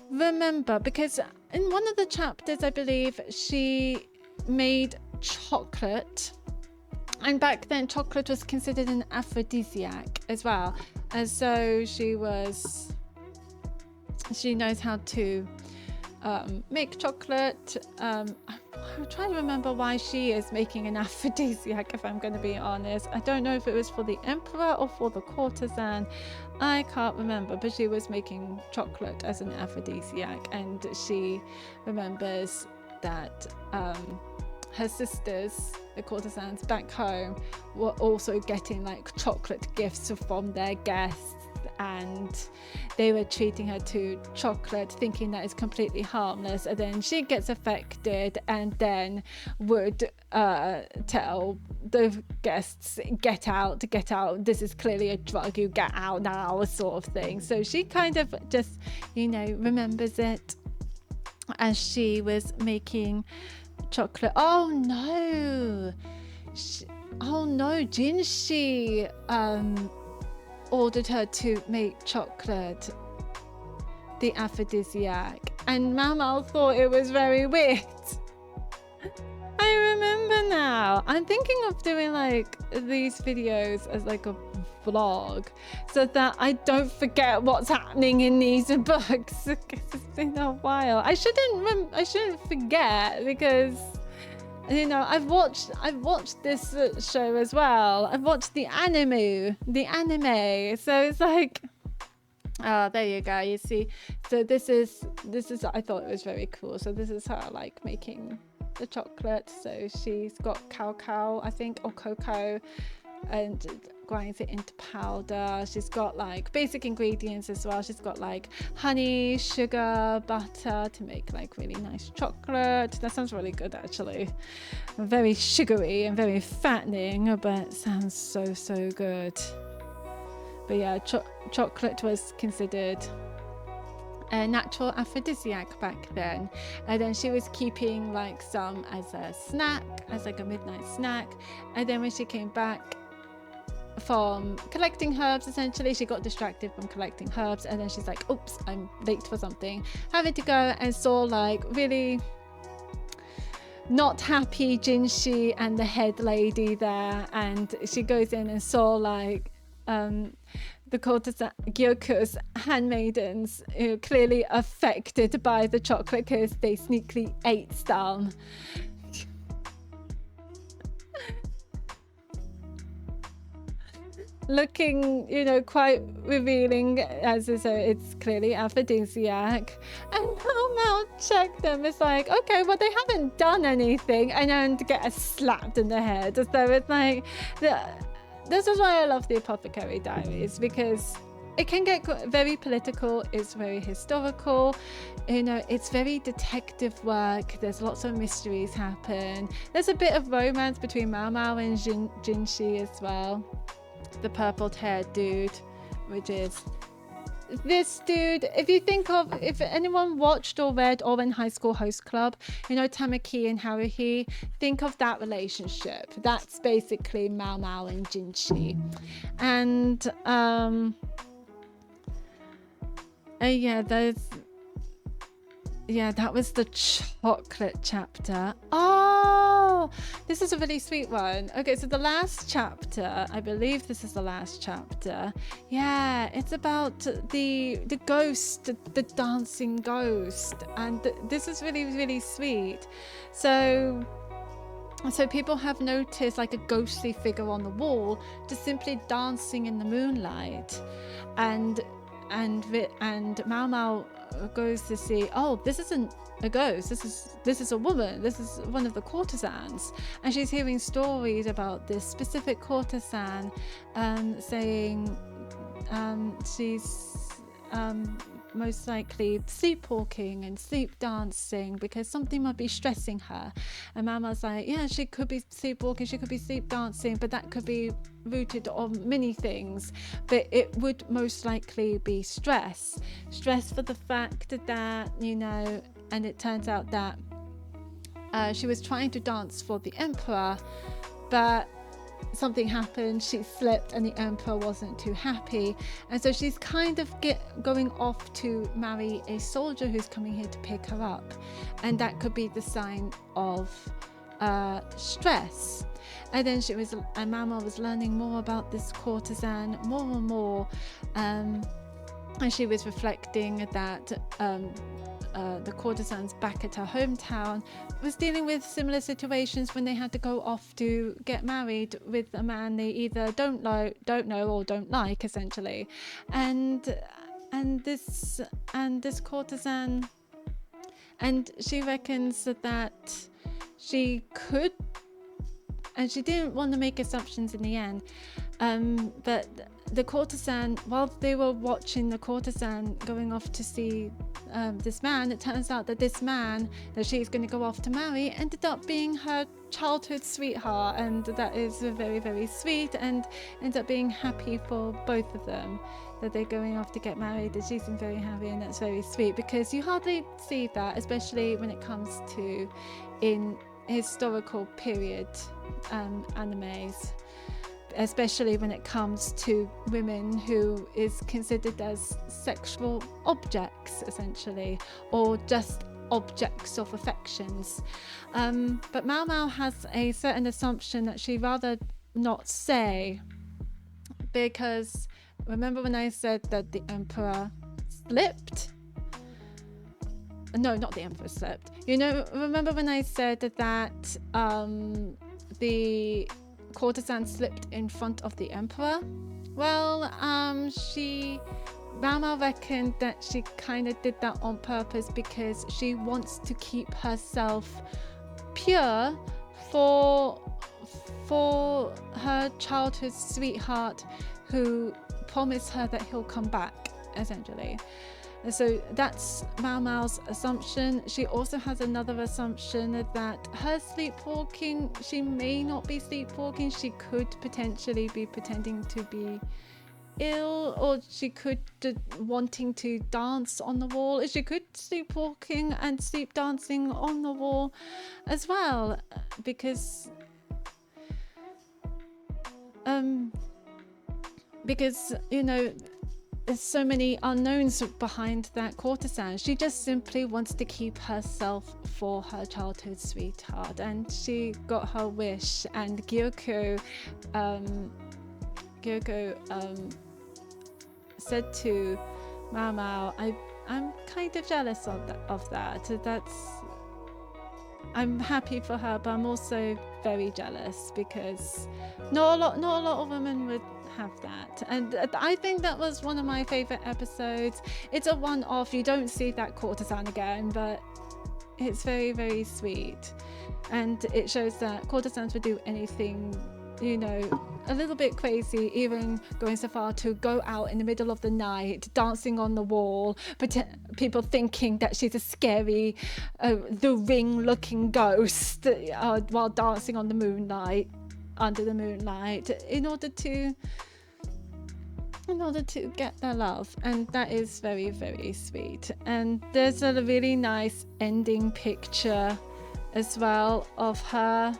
remember, because in one of the chapters I believe she made chocolate, and back then chocolate was considered an aphrodisiac as well, and so she knows how to make chocolate. I'm trying to remember why she is making an aphrodisiac, if I'm going to be honest. I don't know if it was for the emperor or for the courtesan, I can't remember, but she was making chocolate as an aphrodisiac, and she remembers that her sisters, the courtesans back home, were also getting like chocolate gifts from their guests, and they were treating her to chocolate thinking that it's completely harmless, and then she gets affected and then would tell the guests, get out, this is clearly a drug, you get out now, sort of thing. So she kind of just remembers it as she was making chocolate. Oh no, Jinshi ordered her to make chocolate, the aphrodisiac, and Mau Mau thought it was very weird. I remember now. I'm thinking of doing like these videos as like a vlog so that I don't forget what's happening in these books, because it's been a while. I shouldn't forget, because I've watched this show as well. I've watched the anime. So it's like, there you go. You see, so this is I thought it was very cool. So this is her like making the chocolate. So she's got cacao, I think, or cocoa, and grinds it into powder. She's got like basic ingredients as well. She's got like honey, sugar, butter to make like really nice chocolate. That sounds really good, actually. Very sugary and very fattening, but sounds so good. But yeah, chocolate was considered a natural aphrodisiac back then, and then she was keeping like some as a snack, as like a midnight snack. And then when she came back from collecting herbs, essentially she got distracted from collecting herbs, and then she's like, oops, I'm late for something, having to go, and saw like really not happy Jinshi and the head lady there, and she goes in and saw like the courtesan Gyoku's handmaidens, who are clearly affected by the chocolate because they sneakily ate some. Looking, quite revealing, as it's clearly aphrodisiac. And Mau Mau checked them. It's like, okay, well, they haven't done anything, and then to get slapped in the head. So it's like, this is why I love the Apothecary Diaries, because it can get very political. It's very historical. It's very detective work. There's lots of mysteries happen. There's a bit of romance between Mau Mau and Jinshi as well. The purple-haired dude, which is this dude. If anyone watched or read Oren High School Host Club, Tamaki and Haruhi, think of that relationship. That's basically Mau Mau and Jinshi. And that was the chocolate chapter. Oh, oh, this is a really sweet one. Okay, so the last chapter, I believe this is the last chapter. Yeah, it's about the ghost, the dancing ghost, and this is really, really sweet. So people have noticed like a ghostly figure on the wall, just simply dancing in the moonlight, and Mao Mao goes to see, oh, this isn't a ghost, this is a woman, this is one of the courtesans, and she's hearing stories about this specific courtesan, saying she's most likely sleepwalking and sleep dancing because something might be stressing her. And Mama's like, yeah, she could be sleepwalking, she could be sleep dancing, but that could be rooted on many things, but it would most likely be stress for the fact that, you know, and it turns out that she was trying to dance for the emperor, but something happened, she slipped, and the emperor wasn't too happy, and so she's kind of going off to marry a soldier who's coming here to pick her up, and that could be the sign of stress. And then Mama was learning more about this courtesan, more and more, and she was reflecting that the courtesans back at her hometown was dealing with similar situations when they had to go off to get married with a man they either don't know or don't like, essentially. And this courtesan, and she reckons that she could, and she didn't want to make assumptions in the end, but the courtesan, while they were watching the courtesan going off to see this man, it turns out that this man that she's going to go off to marry ended up being her childhood sweetheart, and that is very, very sweet, and ends up being happy for both of them, that they're going off to get married, and she's very happy, and that's very sweet, because you hardly see that, especially when it comes to in historical period animes, especially when it comes to women who is considered as sexual objects, essentially, or just objects of affections. But Mao Mao has a certain assumption that she'd rather not say, because remember when I said that the emperor slipped? No, not the emperor slipped. You know, remember when I said that the courtesan slipped in front of the emperor? Well, Mao Mao reckoned that she kind of did that on purpose because she wants to keep herself pure for her childhood sweetheart, who promised her that he'll come back, essentially. So that's Mao Mao's assumption. She also has another assumption that her sleepwalking, she may not be sleepwalking, she could potentially be pretending to be ill, or she could wanting to dance on the wall. She could sleepwalking and sleep dancing on the wall as well, because you know, there's so many unknowns behind that courtesan. She just simply wants to keep herself for her childhood sweetheart, and she got her wish. And Gyoko said to Mao Mao, I'm kind of jealous of that. I'm happy for her, but I'm also very jealous, because not a lot of women would have that. And I think that was one of my favorite episodes. It's a one-off, you don't see that courtesan again, but it's very, very sweet, and it shows that courtesans would do anything, you know, a little bit crazy, even going so far to go out in the middle of the night dancing on the wall, people thinking that she's a scary The Ring looking ghost while dancing on the moonlight, under the moonlight, in order to get their love. And that is very, very sweet. And there's a really nice ending picture as well of her.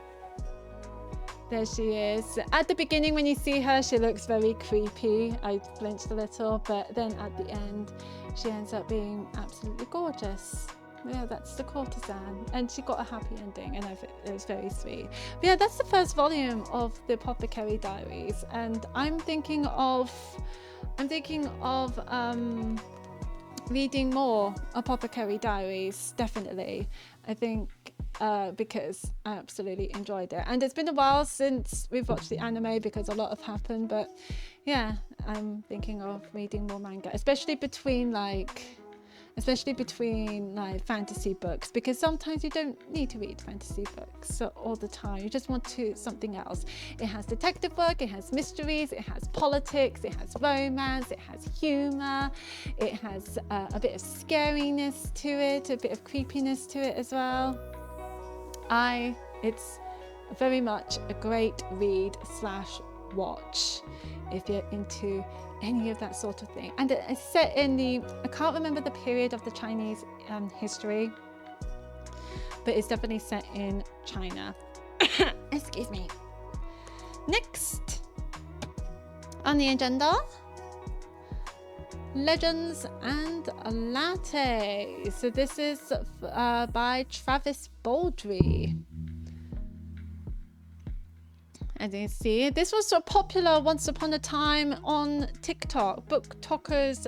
There she is. At the beginning, when you see her, she looks very creepy. I flinched a little, but then at the end, she ends up being absolutely gorgeous. Yeah, that's the courtesan, and she got a happy ending, and it was very sweet. But yeah, that's the first volume of the Apothecary Diaries, and I'm thinking of reading more Apothecary Diaries, definitely. I think because I absolutely enjoyed it, and it's been a while since we've watched the anime because a lot have happened. But yeah, I'm thinking of reading more manga, especially between fantasy books, because sometimes you don't need to read fantasy books all the time. You just want something else. It has detective work, it has mysteries, it has politics, it has romance, it has humor, it has a bit of scariness to it, a bit of creepiness to it as well. It's very much a great read / watch if you're into any of that sort of thing. And it's set in I can't remember the period of the Chinese history, but it's definitely set in China. Excuse me. Next on the agenda, Legends and Latte. So this is by Travis Baldry. As you see, this was so popular once upon a time on TikTok. BookTokers,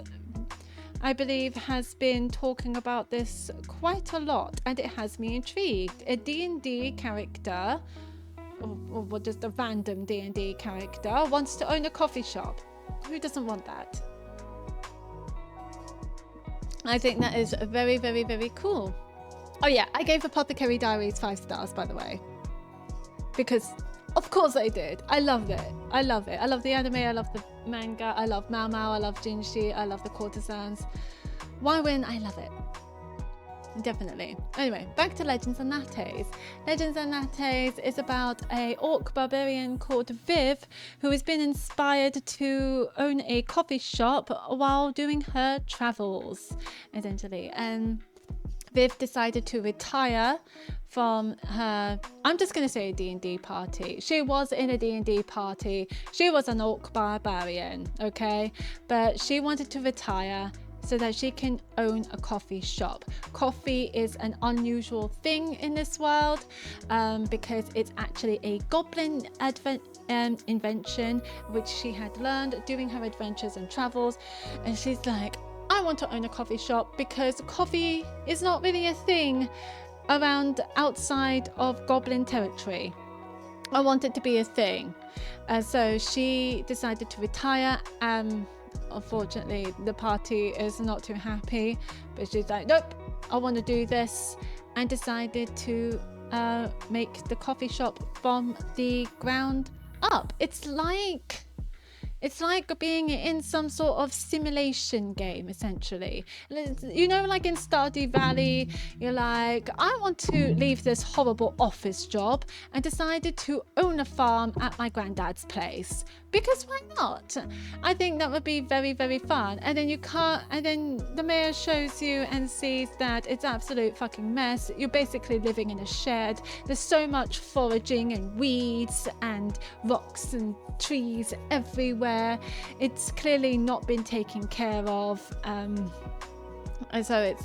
I believe, has been talking about this quite a lot, and it has me intrigued. A D&D character, or just a random D&D character, wants to own a coffee shop. Who doesn't want that? I think that is very, very, very cool. Oh yeah, I gave Apothecary Diaries 5 stars, by the way, because of course I did. I loved it. I love it. I love the anime. I love the manga. I love Mao Mao. I love Jinshi. I love the courtesans. Why win? I love it. Definitely. Anyway, back to Legends and Lattes. Legends and Lattes is about a orc barbarian called Viv, who has been inspired to own a coffee shop while doing her travels, essentially. And Viv decided to retire from her, I'm just going to say, a D&D party. She was in a D&D party. She was an orc barbarian, okay? But she wanted to retire so that she can own a coffee shop. Coffee is an unusual thing in this world because it's actually a goblin invention, which she had learned during her adventures and travels. And she's like, I want to own a coffee shop because coffee is not really a thing around outside of goblin territory. I want it to be a thing. So she decided to retire. Unfortunately, the party is not too happy, but she's like, nope, I want to do this, and decided to make the coffee shop from the ground up. It's like being in some sort of simulation game, essentially. You know, like in Stardew Valley, you're like, I want to leave this horrible office job and decided to own a farm at my granddad's place. Because why not? I think that would be very, very fun. And then the mayor shows you and sees that it's absolute fucking mess. You're basically living in a shed. There's so much foraging and weeds and rocks and trees everywhere. It's clearly not been taken care of. And so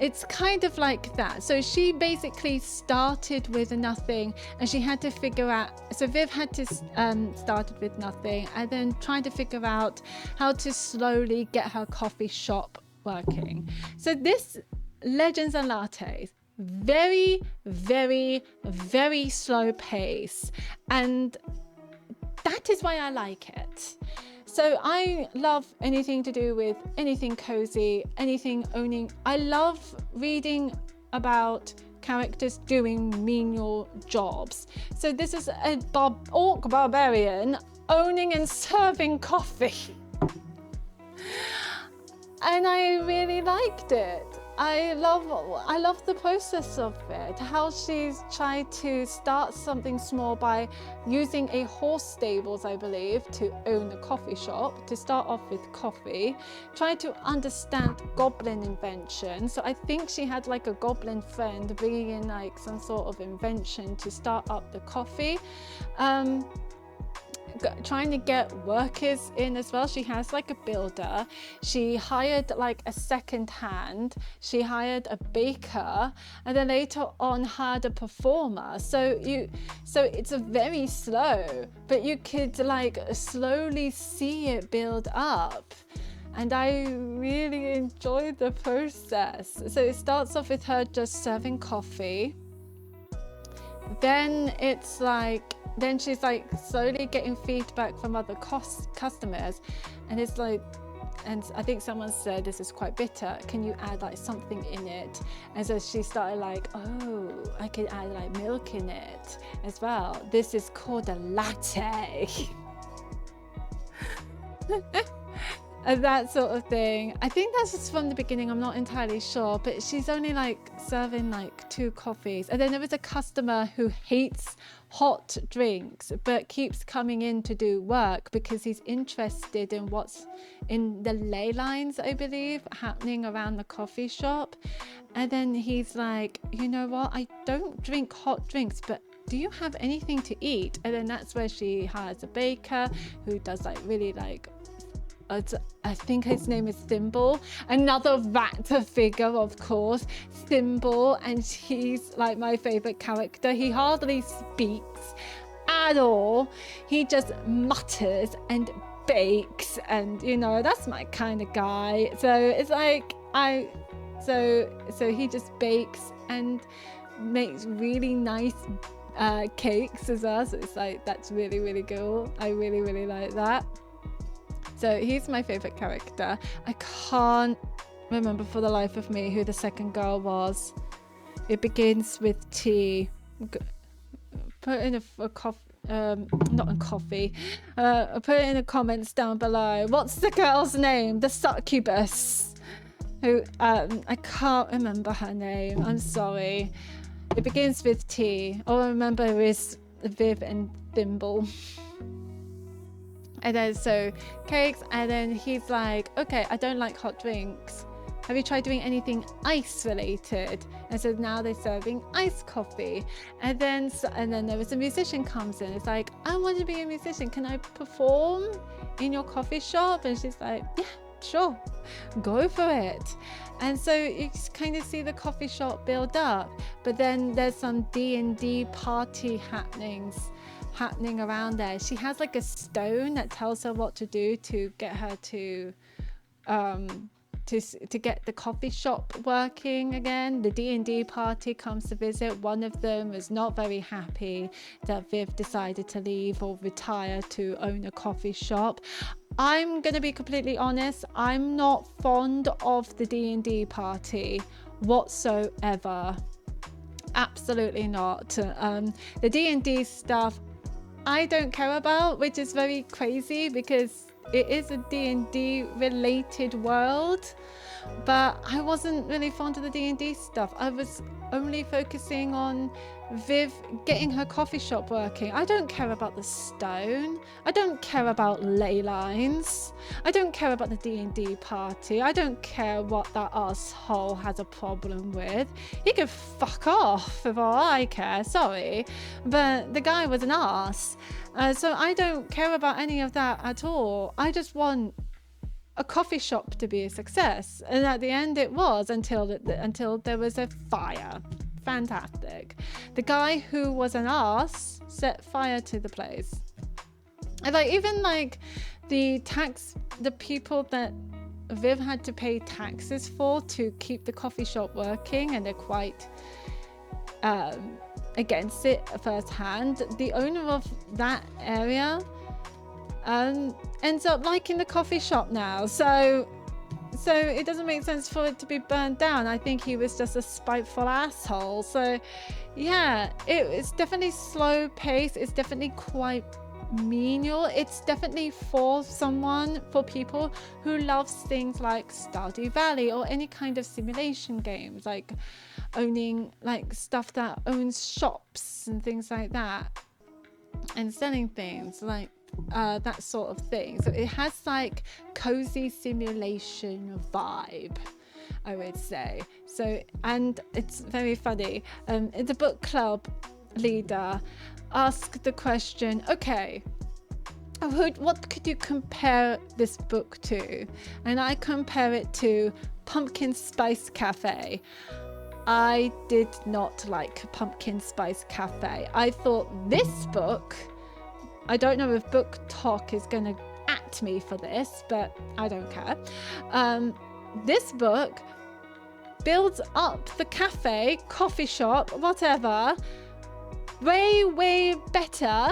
it's kind of like that. So she basically started with nothing, and she had to figure out, so Viv had to started with nothing and then trying to figure out how to slowly get her coffee shop working. So this Legends and Lattes, very, very, very slow pace, and that is why I like it. So I love anything to do with anything cozy, anything owning. I love reading about characters doing menial jobs. So this is a orc barbarian owning and serving coffee. And I really liked it. I love the process of it, how she's tried to start something small by using a horse stables, I believe, to own a coffee shop, to start off with coffee, trying to understand goblin invention. So I think she had like a goblin friend bringing in like some sort of invention to start up the coffee. trying to get workers in as well. She has like a builder. She hired like a second hand. She hired a baker, and then later on hired a performer. So it's a very slow, but you could like slowly see it build up. And I really enjoyed the process. So it starts off with her just serving coffee. Then she's like slowly getting feedback from other customers, and it's like, and I think someone said this is quite bitter, can you add like something in it? And so she started like, oh, I could add like milk in it as well. This is called a latte. And that sort of thing. I think that's just from the beginning, I'm not entirely sure, but she's only like serving like 2 coffees. And then there was a customer who hates hot drinks but keeps coming in to do work because he's interested in what's in the ley lines, I believe, happening around the coffee shop. And then he's like, you know what, I don't drink hot drinks, but do you have anything to eat? And then that's where she hires a baker who does like really like, I think his name is Thimble, another rat figure, of course, Thimble, and he's like my favorite character. He hardly speaks at all. He just mutters and bakes, and you know, that's my kind of guy. So it's like so he just bakes and makes really nice cakes as well. So it's like, that's really, really cool. I really, really like that. So he's my favorite character. I can't remember for the life of me who the second girl was. It begins with T. Put in a coffee, not a coffee. Put it in the comments down below. What's the girl's name? The succubus. Who I can't remember her name. I'm sorry. It begins with T. All I remember is Viv and Thimble. And then so cakes, and then he's like, okay, I don't like hot drinks. Have you tried doing anything ice related? And so now they're serving iced coffee. And then there was a musician comes in. It's like, I want to be a musician. Can I perform in your coffee shop? And she's like, yeah, sure, go for it. And so you kind of see the coffee shop build up. But then there's some D&D party happening around there. She has like a stone that tells her what to do to get her to get the coffee shop working again. The D&D party comes to visit. One of them was not very happy that Viv decided to leave or retire to own a coffee shop. I'm gonna be completely honest, I'm not fond of the D&D party whatsoever. Absolutely not. The D&D stuff I don't care about, which is very crazy because it is a D&D related world, but I wasn't really fond of the D&D stuff. I was only focusing on Viv getting her coffee shop working. I don't care about the stone. I don't care about ley lines. I don't care about the D&D party. I don't care what that asshole has a problem with. He could fuck off for all I care, sorry. But the guy was an ass. So I don't care about any of that at all. I just want a coffee shop to be a success. And at the end it was, until there was a fire. Fantastic. The guy who was an ass set fire to the place. And like, even like the people that Viv had to pay taxes for to keep the coffee shop working, and they're quite against it firsthand. The owner of that area ends up liking the coffee shop now, so it doesn't make sense for it to be burned down. I think he was just a spiteful asshole. So yeah, it's definitely slow pace. It's definitely quite menial. It's definitely for people who loves things like Stardew Valley or any kind of simulation games, like owning like stuff that owns shops and things like that, and selling things like that sort of thing. So it has like cozy simulation vibe, I would say. So, and it's very funny. The book club leader asked the question, okay, what could you compare this book to? And I compare it to Pumpkin Spice Cafe. I did not like Pumpkin Spice Cafe. I thought this book, I don't know if Book Talk is going to at me for this, but I don't care. This book builds up the cafe, coffee shop, whatever, way better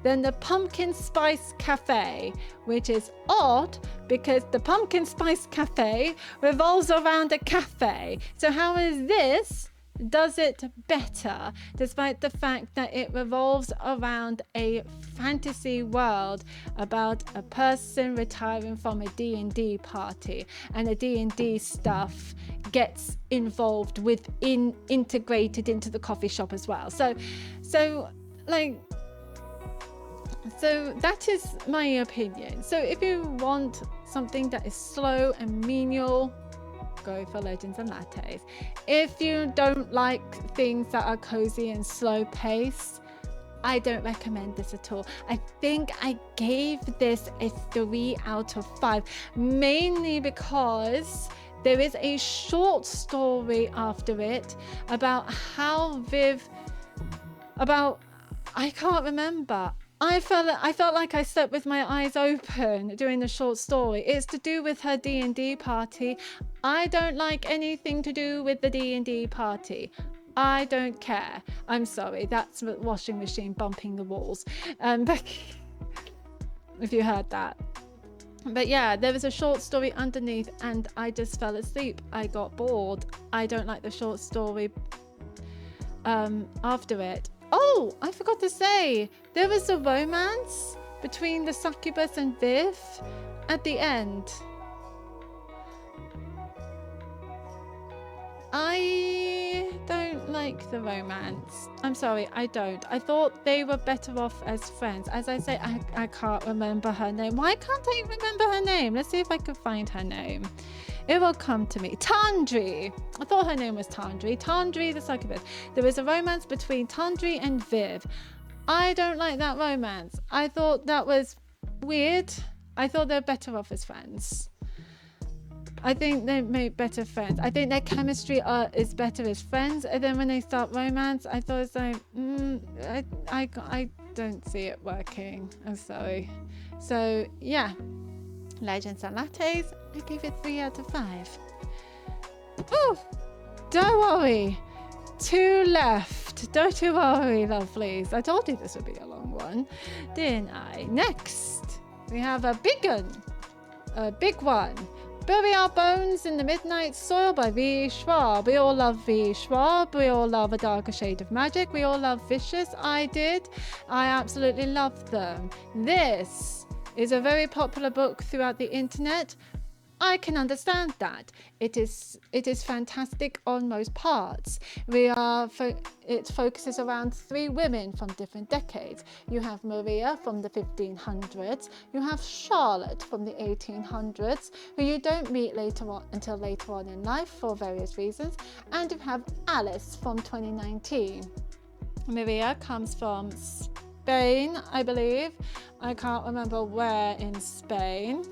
than the Pumpkin Spice Cafe, which is odd because the Pumpkin Spice Cafe revolves around a cafe. So how is this does it better, despite the fact that it revolves around a fantasy world about a person retiring from a D&D party, and the D&D stuff gets involved integrated into the coffee shop as well. So that is my opinion. So if you want something that is slow and menial, go for Legends and Lattes. If you don't like things that are cozy and slow paced, I don't recommend this at all. I think I gave this a 3 out of 5, mainly because there is a short story after it about how I can't remember. I felt like I slept with my eyes open during the short story. It's to do with her D&D party. I don't like anything to do with the D&D party. I don't care. I'm sorry, that's the washing machine bumping the walls. But if you heard that. But yeah, there was a short story underneath and I just fell asleep. I got bored. I don't like the short story after it. Oh, I forgot to say, there was a romance between the succubus and Viv at the end. I don't like the romance. I'm sorry, I don't. I thought they were better off as friends. As I say, I can't remember her name. Why can't I remember her name? Let's see if I can find her name. It will come to me. Tandri. I thought her name was Tandri. Tandri the succubus. There was a romance between Tandri and Viv. I don't like that romance. I thought that was weird. I thought they're better off as friends. I think they make better friends. I think their chemistry is better as friends. And then when they start romance, I thought it's like, I don't see it working. I'm sorry. So yeah, Legends and Lattes, I give it 3 out of 5. Oh, don't worry. 2 left. Don't you worry, lovelies. I told you this would be a long one, didn't I? Next, we have a big one. Bury Our Bones in the Midnight Soil by V.E.Schwab. We all love V.E.Schwab. We all love A Darker Shade of Magic. We all love Vicious. I did. I absolutely loved them. This is a very popular book throughout the internet. I can understand that. It is fantastic on most parts. It focuses around 3 women from different decades. You have Maria from the 1500s. You have Charlotte from the 1800s, who you don't meet until later on in life for various reasons. And you have Alice from 2019. Maria comes from Spain, I believe. I can't remember where in Spain.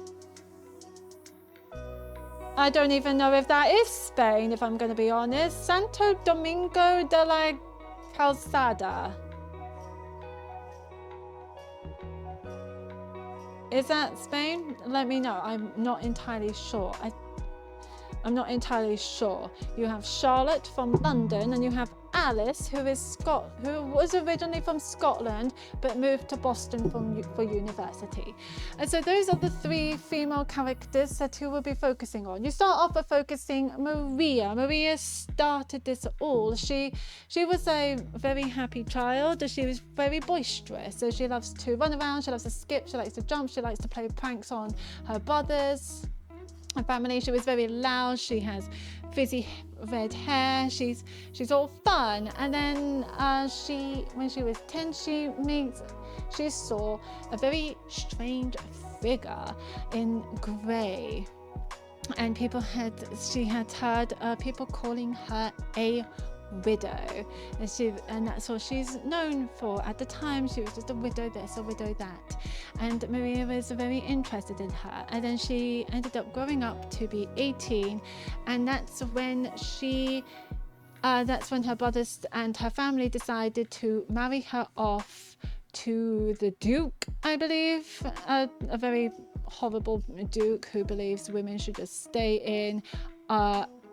I don't even know if that is Spain, if I'm going to be honest. Santo Domingo de la Calzada. Is that Spain? Let me know. I'm not entirely sure. I'm not entirely sure. You have Charlotte from London, and you have Alice, who was originally from Scotland but moved to Boston for university. And so those are the 3 female characters that you will be focusing on. You start off by focusing Maria. Maria started this all. She was a very happy child. She was very boisterous. So she loves to run around. She loves to skip. She likes to jump. She likes to play pranks on her brothers. Her family. She was very loud. She has frizzy red hair. She's all fun. And then when she was 10, she saw a very strange figure in grey, and she had heard people calling her a widow, and that's all she's known for. At the time, she was just a widow this, a widow that, and Maria was very interested in her. And then she ended up growing up to be 18, and that's when her brothers and her family decided to marry her off to the Duke, I believe, a very horrible Duke who believes women should just stay in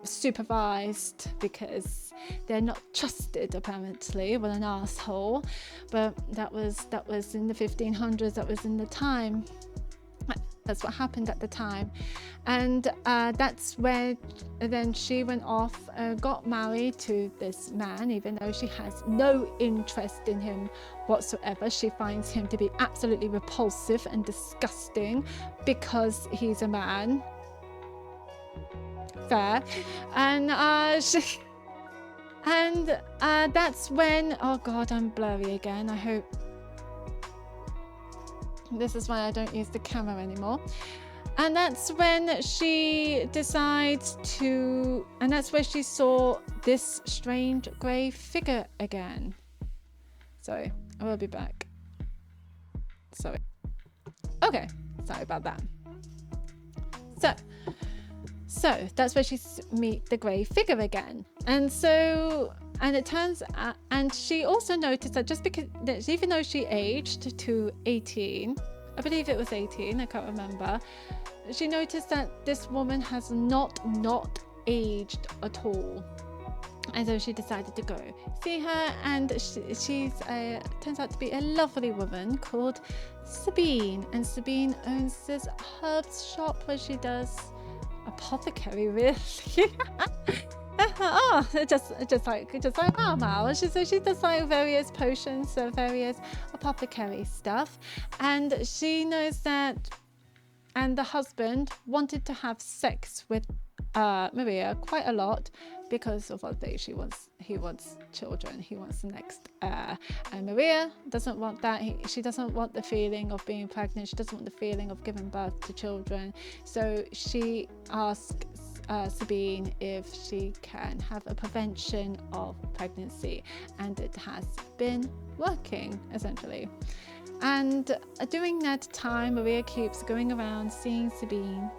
supervised because they're not trusted, apparently. What an asshole. But that was in the 1500s. That was in the time. That's what happened at the time. And that's where then she went off, got married to this man, even though she has no interest in him whatsoever. She finds him to be absolutely repulsive and disgusting because he's a man. Fair. And that's when, oh God, I'm blurry again. I hope. This is why I don't use the camera anymore. And that's when she decides to, and that's where she saw this strange grey figure again. Sorry, I will be back. Sorry. Okay, sorry about that. So that's where she meet the grey figure again. And it turns out, and she also noticed that even though she aged to 18, I believe it was 18, I can't remember, she noticed that this woman has not aged at all. And so she decided to go see her, and she's turns out to be a lovely woman called Sabine. And Sabine owns this herbs shop where she does apothecary, really. just like Mama. She does like various potions, various apothecary stuff, and she knows that. And the husband wanted to have sex with Maria quite a lot because of what he wants children. He wants the next heir, and Maria doesn't want that. She doesn't want the feeling of being pregnant. She doesn't want the feeling of giving birth to children. So she asks Sabine if she can have a prevention of pregnancy, and it has been working essentially. And during that time, Maria keeps going around seeing Sabine,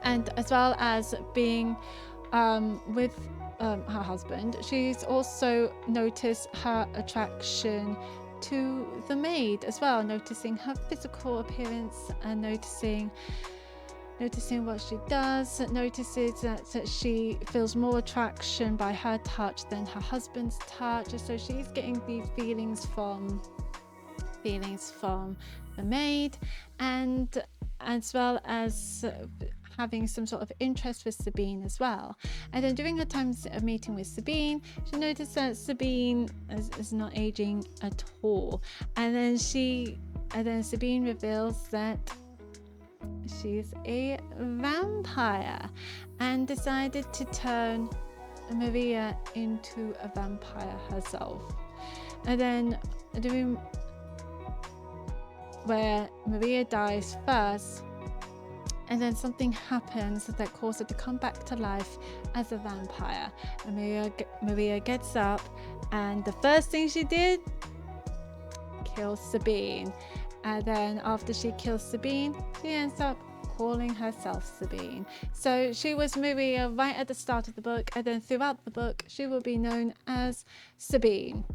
and as well as being with her husband, she's also noticed her attraction to the maid as well, noticing her physical appearance and noticing what she does, notices that she feels more attraction by her touch than her husband's touch. So she's getting these feelings from the maid, and as well as having some sort of interest with Sabine as well. And then during her time of meeting with Sabine, she noticed that Sabine is not aging at all. And then Sabine reveals that she's a vampire and decided to turn Maria into a vampire herself. And then where Maria dies first, and then something happens that causes her to come back to life as a vampire. And Maria gets up, and the first thing she did, kills Sabine. And then after she kills Sabine, she ends up calling herself Sabine. So she was Maria right at the start of the book, and then throughout the book she will be known as Sabine.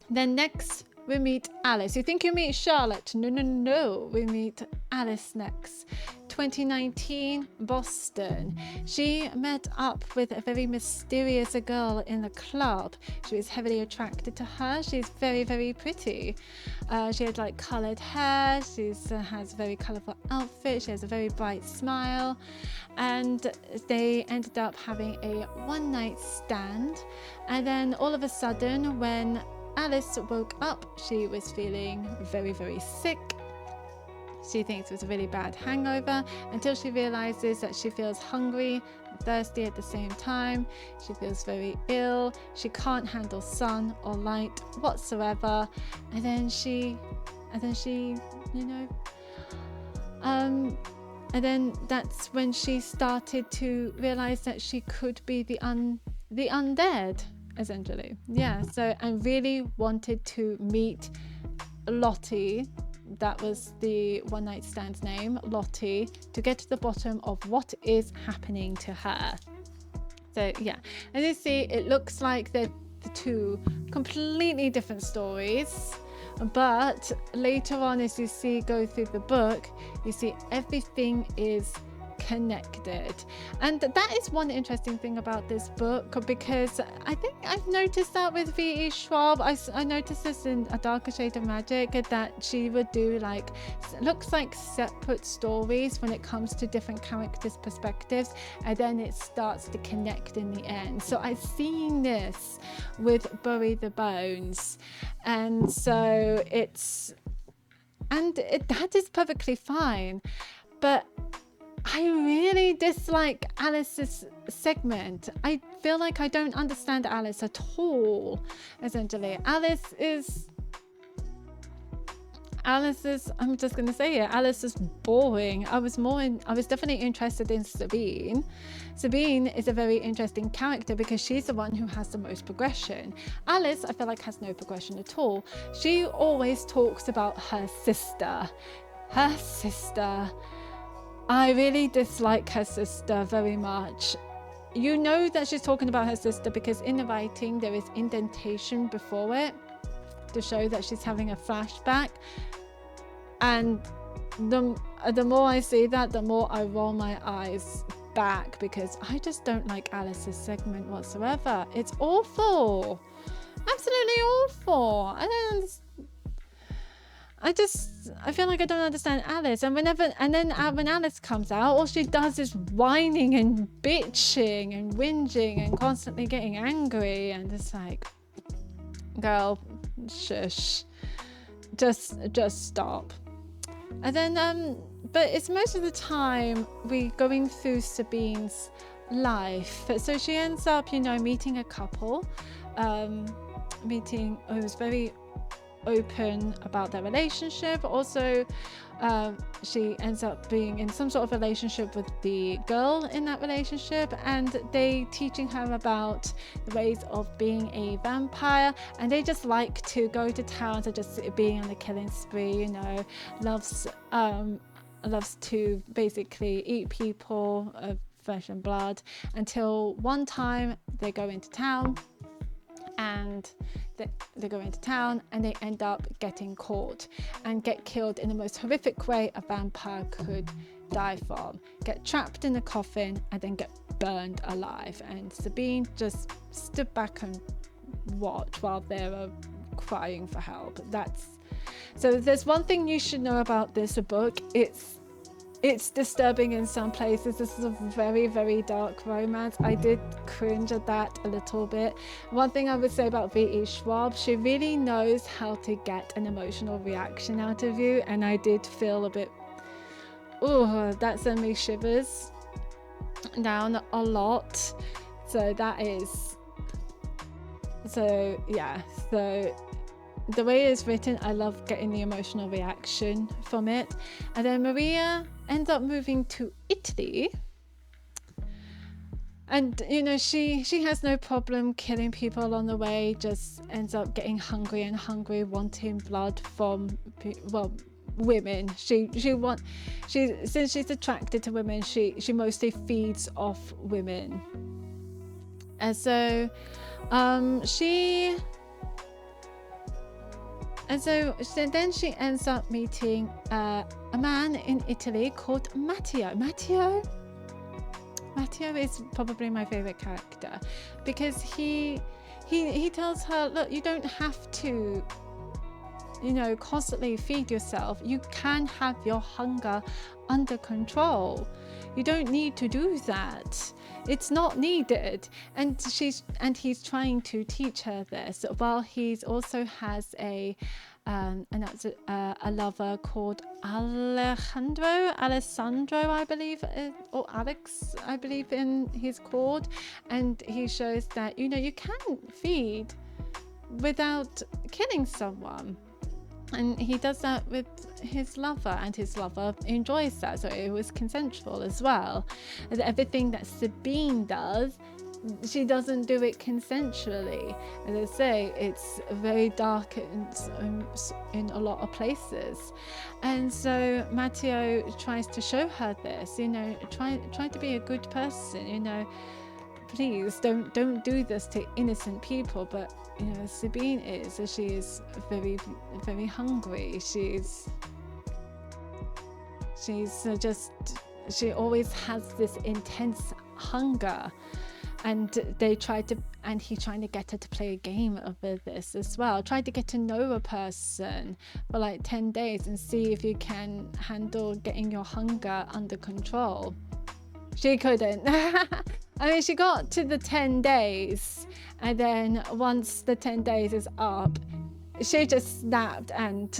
Then next we meet Alice. You think you meet Charlotte? No. We meet Alice next. 2019, Boston. She met up with a very mysterious girl in the club. She was heavily attracted to her. She's very, very pretty. She had like coloured hair. She has a very colourful outfit. She has a very bright smile. And they ended up having a one-night stand. And then all of a sudden, when Alice woke up, she was feeling very, very sick. She thinks it was a really bad hangover until she realizes that she feels hungry and thirsty at the same time. She feels very ill. She can't handle sun or light whatsoever. And then that's when she started to realize that she could be the undead. essentially. Yeah, so I really wanted to meet Lottie. That was the one night stand's name, Lottie, to get to the bottom of what is happening to her. So yeah, as you see, it looks like they're the two completely different stories, but later on, as you see go through the book, you see everything is connected. And that is one interesting thing about this book, because I think I've noticed that with V.E.Schwab. I noticed this in A Darker Shade of Magic, that she would do like, looks like separate stories when it comes to different characters' perspectives, and then it starts to connect in the end. So I've seen this with Bury the Bones, and so that is perfectly fine. But I really dislike Alice's segment. I feel like I don't understand Alice at all, essentially. Alice is, I'm just going to say it, Alice is boring. I was definitely interested in Sabine. Sabine is a very interesting character because she's the one who has the most progression. Alice, I feel like, has no progression at all. She always talks about her sister. Her sister. I really dislike her sister very much. You know that she's talking about her sister because in the writing there is indentation before it to show that she's having a flashback. And the more I see that, the more I roll my eyes back, because I just don't like Alice's segment whatsoever. It's awful. Absolutely awful. I don't understand. I feel like I don't understand Alice, and when Alice comes out, all she does is whining and bitching and whinging and constantly getting angry, and it's like, girl, shush, just stop. And then but it's most of the time we going through Sabine's life. So she ends up, meeting a couple, who's very open about their relationship. Also, she ends up being in some sort of relationship with the girl in that relationship, and they teaching her about the ways of being a vampire, and they just like to go to town to just being on a killing spree, loves to basically eat people of flesh and blood, until one time they go into town and they go into town and they end up getting caught and get killed in the most horrific way a vampire could die from. Get trapped in a coffin and then get burned alive. And Sabine just stood back and watched while they were crying for help. So there's one thing you should know about this book. It's disturbing in some places. This is a very, very dark romance. I did cringe at that a little bit. One thing I would say about V.E.Schwab, she really knows how to get an emotional reaction out of you, and I did feel a bit, that sent me shivers down a lot. So the way it's written, I love getting the emotional reaction from it. And then Maria ends up moving to Italy, and she has no problem killing people on the way, just ends up getting hungry, wanting blood from women. Since she's attracted to women, she mostly feeds off women. And so then she ends up meeting a man in Italy called Matteo. Matteo is probably my favorite character, because he tells her, look, you don't have to constantly feed yourself. You can have your hunger under control. You don't need to do that. It's not needed. And he's trying to teach her this, while he's also has a lover called Alessandro, I believe, or Alex, I believe he's called. And he shows that you can feed without killing someone. And he does that with his lover, and his lover enjoys that, so it was consensual as well. And everything that Sabine does she doesn't do it consensually. As I say, it's very dark in a lot of places, and so Matteo tries to show her this. Try to be a good person. Please don't do this to innocent people. But Sabine she is very, very hungry. She's she always has this intense hunger, and he's trying to get her to play a game of this as well. Try to get to know a person for like 10 days and see if you can handle getting your hunger under control. She couldn't. I mean, she got to the 10 days, and then once the 10 days is up, she just snapped and,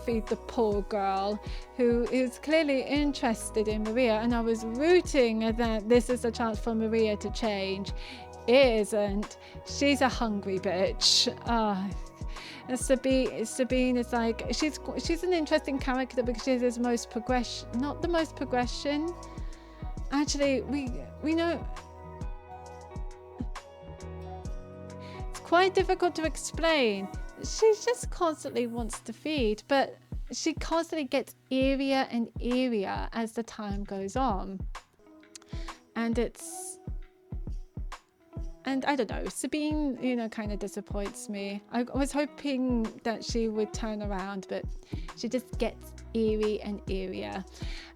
feed the poor girl who is clearly interested in Maria. And I was rooting that this is a chance for Maria to change. It isn't. She's a hungry bitch. Sabine is like, she's an interesting character because she has most progression, not the most progression. Actually, we know it's quite difficult to explain. She just constantly wants to feed, but she constantly gets eerier and eerier as the time goes on. And I don't know, Sabine, kind of disappoints me. I was hoping that she would turn around, but she just gets eerie and eerier.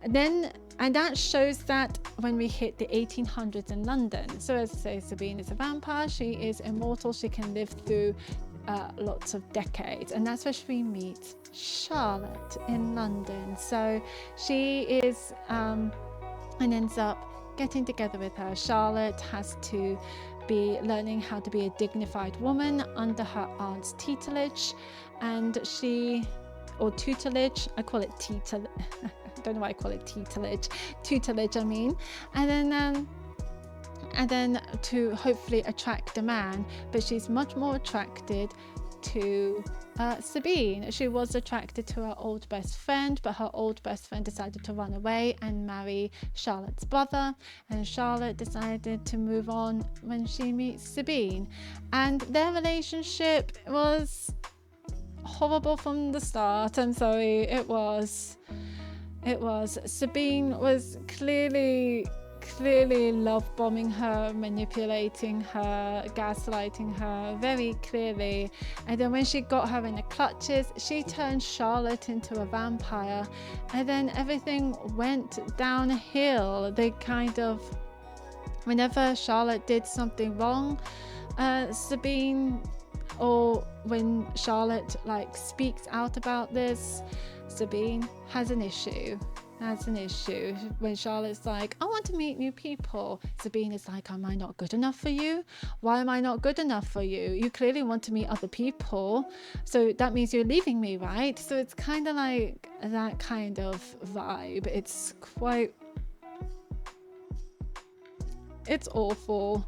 And that shows that when we hit the 1800s in London. So as I say, Sabine is a vampire. She is immortal. She can live through lots of decades, and that's where we meet Charlotte in London. So she is and ends up getting together with her. Charlotte has to be learning how to be a dignified woman under her aunt's tutelage, or tutelage. I call it tutelage. I don't know why I call it tutelage. I mean, and then to hopefully attract a man, but she's much more attracted to Sabine. She was attracted to her old best friend, but her old best friend decided to run away and marry Charlotte's brother, and Charlotte decided to move on when she meets Sabine, and their relationship was horrible from the start. I'm sorry, it was. Sabine was clearly love bombing her, manipulating her, gaslighting her very clearly. And then when she got her in the clutches, she turned Charlotte into a vampire, and then everything went downhill. They whenever Charlotte did something wrong, Sabine, or when Charlotte speaks out about this, Sabine has an issue. When Charlotte's like, I want to meet new people, Sabine is like, am I not good enough for you? Why am I not good enough for you? You clearly want to meet other people, so that means you're leaving me, right? So it's kind of like that kind of vibe. It's awful.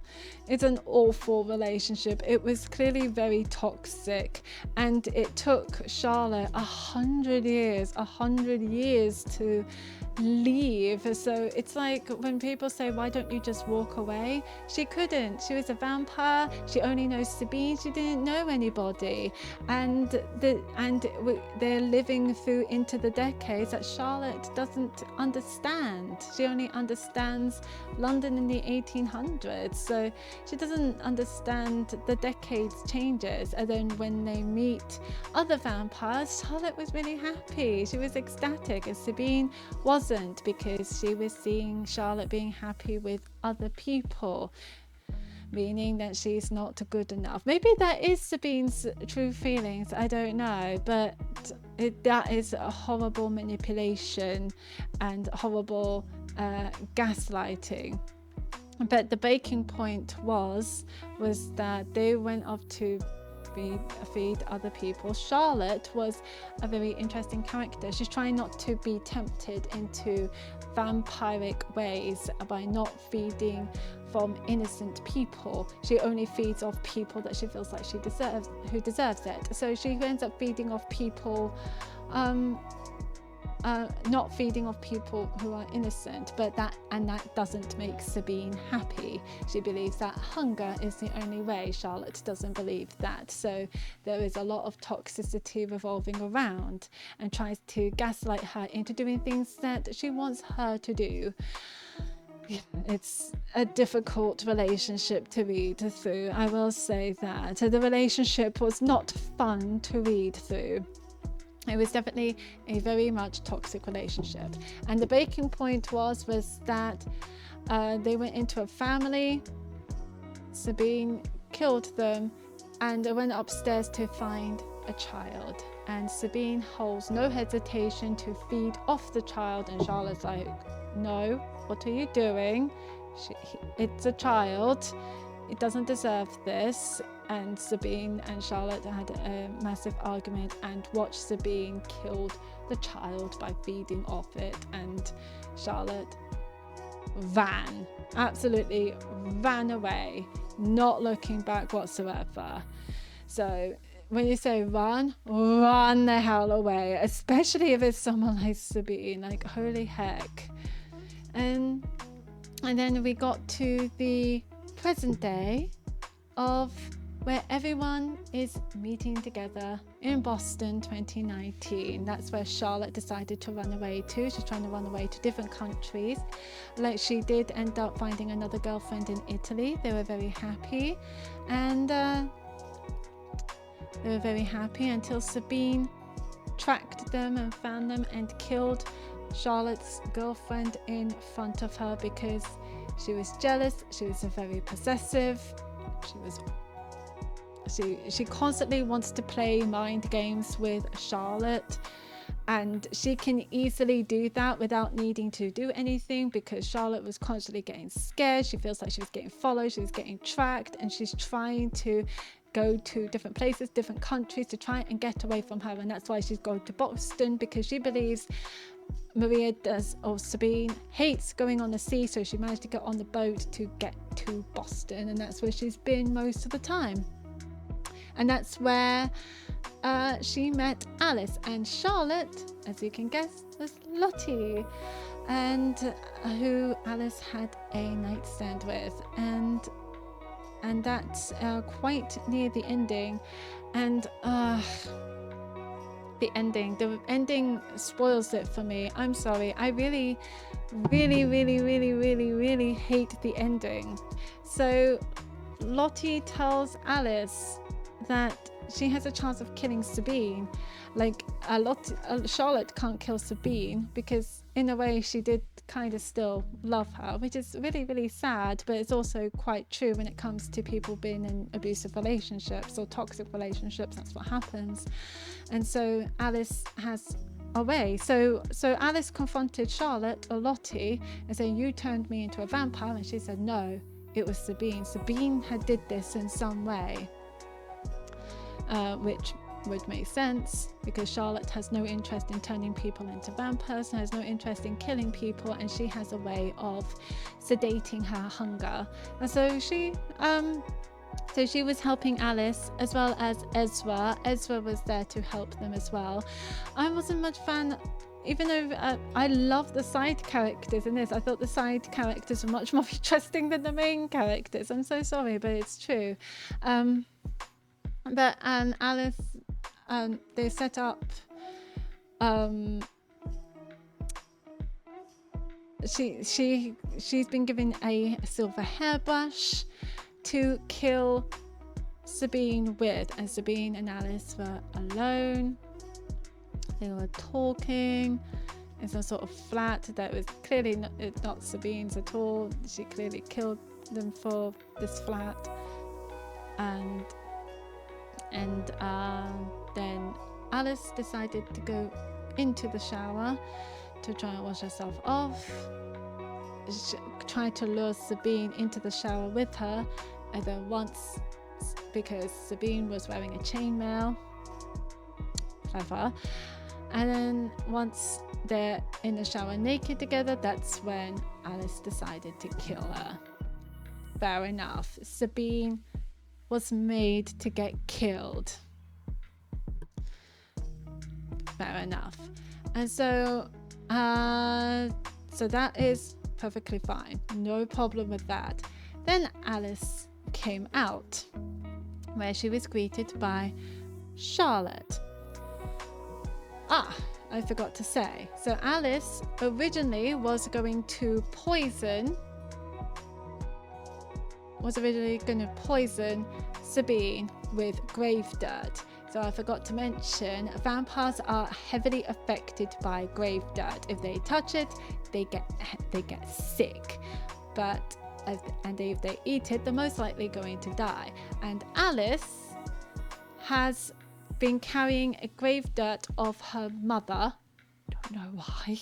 It's an awful relationship. It was clearly very toxic, and it took Charlotte 100 years to leave. So it's like when people say, why don't you just walk away? She couldn't. She was a vampire. She only knows Sabine. She didn't know anybody, and they're living through into the decades that Charlotte doesn't understand. She only understands London in the 1800s, so she doesn't understand the decades changes. And then when they meet other vampires, Charlotte was really happy. She was ecstatic, and Sabine wasn't, because she was seeing Charlotte being happy with other people, meaning that she's not good enough. Maybe that is Sabine's true feelings, I don't know, but that is a horrible manipulation and horrible gaslighting. But the breaking point was that they went off to feed other people. Charlotte was a very interesting character. She's trying not to be tempted into vampiric ways by not feeding from innocent people. She only feeds off people that she feels like who deserves it. So she ends up feeding off people not feeding off people who are innocent, but that doesn't make Sabine happy. She believes that hunger is the only way. Charlotte doesn't believe that. So there is a lot of toxicity revolving around, and tries to gaslight her into doing things that she wants her to do. It's a difficult relationship to read through. I will say that the relationship was not fun to read through. It was definitely a very much toxic relationship. And the breaking point was that they went into a family. Sabine killed them and went upstairs to find a child. And Sabine holds no hesitation to feed off the child. And Charlotte's like, no, what are you doing? It's a child. It doesn't deserve this. And Sabine and Charlotte had a massive argument and watched Sabine kill the child by feeding off it. And Charlotte absolutely ran away, not looking back whatsoever. So when you say run the hell away, especially if it's someone like Sabine, like holy heck. And then we got to the present day of where everyone is meeting together in Boston 2019. That's where Charlotte decided to run away to. She's trying to run away to different countries. Like, she did end up finding another girlfriend in Italy. They were very happy. And they were very happy until Sabine tracked them and found them and killed Charlotte's girlfriend in front of her because she was jealous. She was very possessive. She constantly wants to play mind games with Charlotte, and she can easily do that without needing to do anything because Charlotte was constantly getting scared. She feels like she was getting followed, she was getting tracked, and she's trying to go to different places, different countries to try and get away from her. And that's why she's going to Boston, because she believes Sabine hates going on the sea, so she managed to get on the boat to get to Boston, and that's where she's been most of the time. And that's where she met Alice. And Charlotte, as you can guess, was Lottie, and who Alice had a nightstand with. And that's quite near the ending. And the ending spoils it for me. I'm sorry. I really hate the ending. So Lottie tells Alice that she has a chance of killing Sabine. Like, Charlotte can't kill Sabine because in a way she did kind of still love her, which is really sad, but it's also quite true when it comes to people being in abusive relationships or toxic relationships. That's what happens. And so Alice has a way. So Alice confronted Charlotte, or Lottie, and said, you turned me into a vampire. And she said, no, it was Sabine. Sabine had did this in some way. Which would make sense because Charlotte has no interest in turning people into vampires, and has no interest in killing people, and she has a way of sedating her hunger. And so she was helping Alice as well as Ezra. Ezra was there to help them as well. I wasn't much fan, even though I love the side characters in this. I thought the side characters were much more interesting than the main characters. I'm so sorry, but it's true. But Alice, they set up. She's been given a silver hairbrush to kill Sabine with, and Sabine and Alice were alone. They were talking. It's a sort of flat that was clearly not Sabine's at all. She clearly killed them for this flat, and then Alice decided to go into the shower to try and wash herself off. She tried to lure Sabine into the shower with her, and then once, because Sabine was wearing a chainmail, clever, and then once they're in the shower naked together, that's when Alice decided to kill her. Fair enough. Sabine was made to get killed. Fair enough. And so that is perfectly fine, no problem with that. Then Alice came out, where she was greeted by Charlotte. I forgot to say, so Alice originally was going to poison Sabine with grave dirt. So I forgot to mention, vampires are heavily affected by grave dirt. If they touch it, they get sick. And if they eat it, they're most likely going to die. And Alice has been carrying a grave dirt of her mother. Don't know why.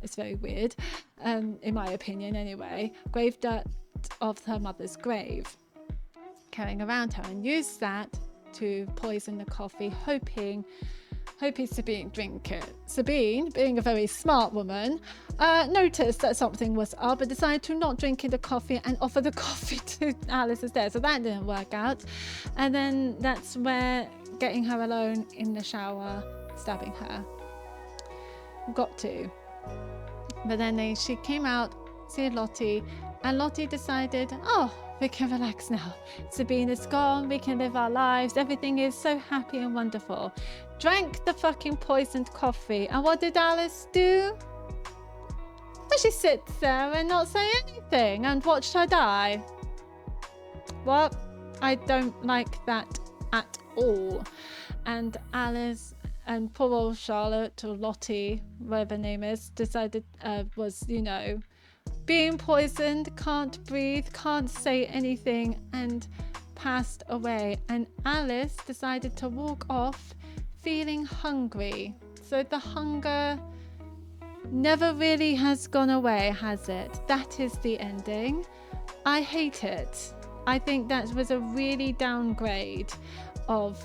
It's very weird, in my opinion anyway. Grave dirt of her mother's grave, carrying around her, and used that to poison the coffee, hoping Sabine drink it. Sabine, being a very smart woman, noticed that something was up, but decided to not drink the coffee and offer the coffee to Alice instead. So that didn't work out. And then that's where getting her alone in the shower, stabbing her, got to. But then she came out, see Lottie, and Lottie decided, we can relax now. Sabine is gone, we can live our lives, everything is so happy and wonderful. Drank the fucking poisoned coffee, and what did Alice do? Well, she sits there and not say anything and watched her die. Well, I don't like that at all. And Alice and poor old Charlotte, or Lottie, whatever her name is, decided was, being poisoned, can't breathe, can't say anything, and passed away. And Alice decided to walk off feeling hungry. So the hunger never really has gone away, has it? That is the ending. I hate it. I think that was a really downgrade of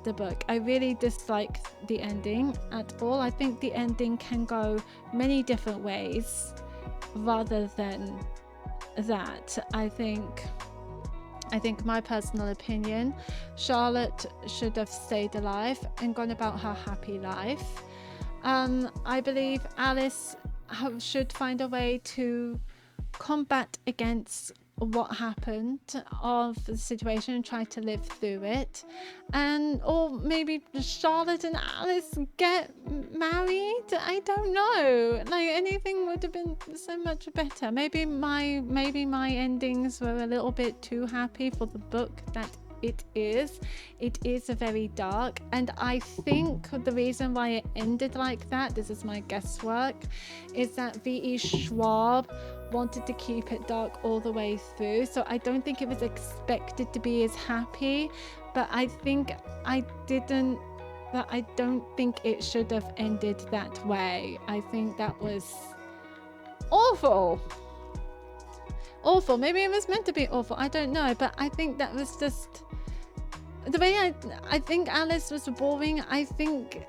the book. I really dislike the ending at all. I think the ending can go many different ways rather than that. I think my personal opinion, Charlotte should have stayed alive and gone about her happy life. I believe Alice should find a way to combat against what happened of the situation and try to live through it, or maybe Charlotte and Alice get married. I don't know, like anything would have been so much better. Maybe my endings were a little bit too happy for the book that it is a very dark, and I think the reason why it ended like that, this is my guesswork, is that V.E.Schwab wanted to keep it dark all the way through. So I don't think it was expected to be as happy, but I don't think it should have ended that way. I think that was awful. Maybe it was meant to be awful, I don't know, but I think that was just the way I think Alice was boring. I think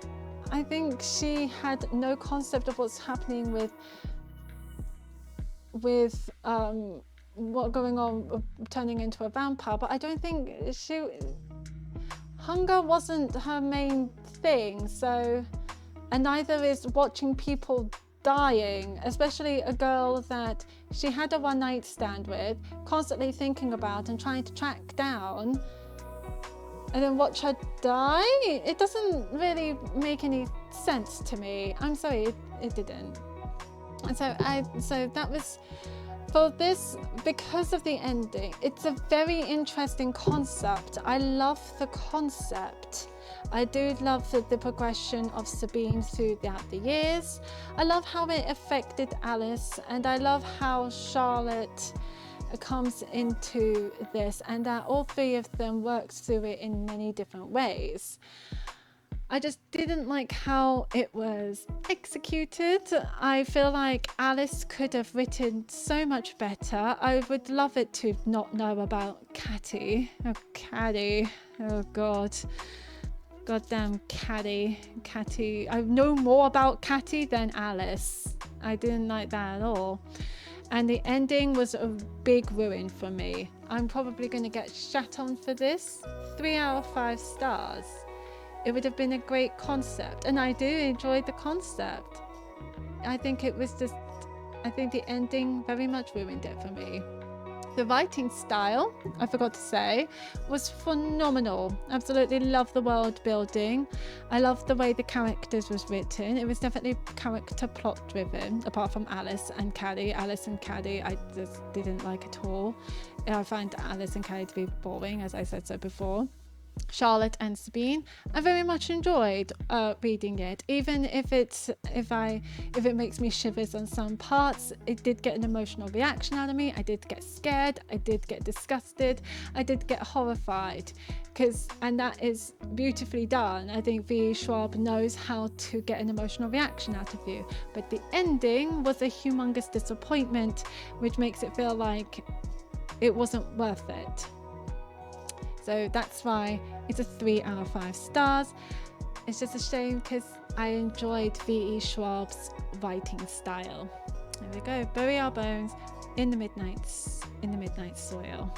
she had no concept of what's happening with what going on, turning into a vampire. But I don't think hunger wasn't her main thing. So, and neither is watching people dying, especially a girl that she had a one-night stand with, constantly thinking about and trying to track down, and then watch her die. It doesn't really make any sense to me. I'm sorry, it didn't. And so that was for this, because of the ending. It's a very interesting concept. I love the concept. I do love the progression of Sabine throughout the years. I love how it affected Alice, and I love how Charlotte comes into this, and that all three of them works through it in many different ways. I just didn't like how it was executed. I feel like Alice could have written so much better. I would love it to not know about Catty. Oh, Caddy. Oh, God. Goddamn Catty. I know more about Catty than Alice. I didn't like that at all. And the ending was a big ruin for me. I'm probably going to get shat on for this. 3 out of 5 stars. it would have been a great concept, and I do enjoy the concept. I think it was just, I think the ending very much ruined it for me. The writing style, I forgot to say, was phenomenal. Absolutely love the world building. I love the way the characters was written. It was definitely character plot driven, apart from Alice and Caddy. Alice and Caddy I just didn't like at all. I find Alice and Caddy to be boring, as I said so before. Charlotte and Sabine, I very much enjoyed reading it, even if it makes me shivers on some parts. It did get an emotional reaction out of me. I did get scared, I did get disgusted, I did get horrified, and that is beautifully done. I think V.E.Schwab knows how to get an emotional reaction out of you, but the ending was a humongous disappointment, which makes it feel like it wasn't worth it. So that's why it's a 3 out of 5 stars. It's just a shame because I enjoyed V.E.Schwab's writing style. There we go. Bury our bones in the midnight soil.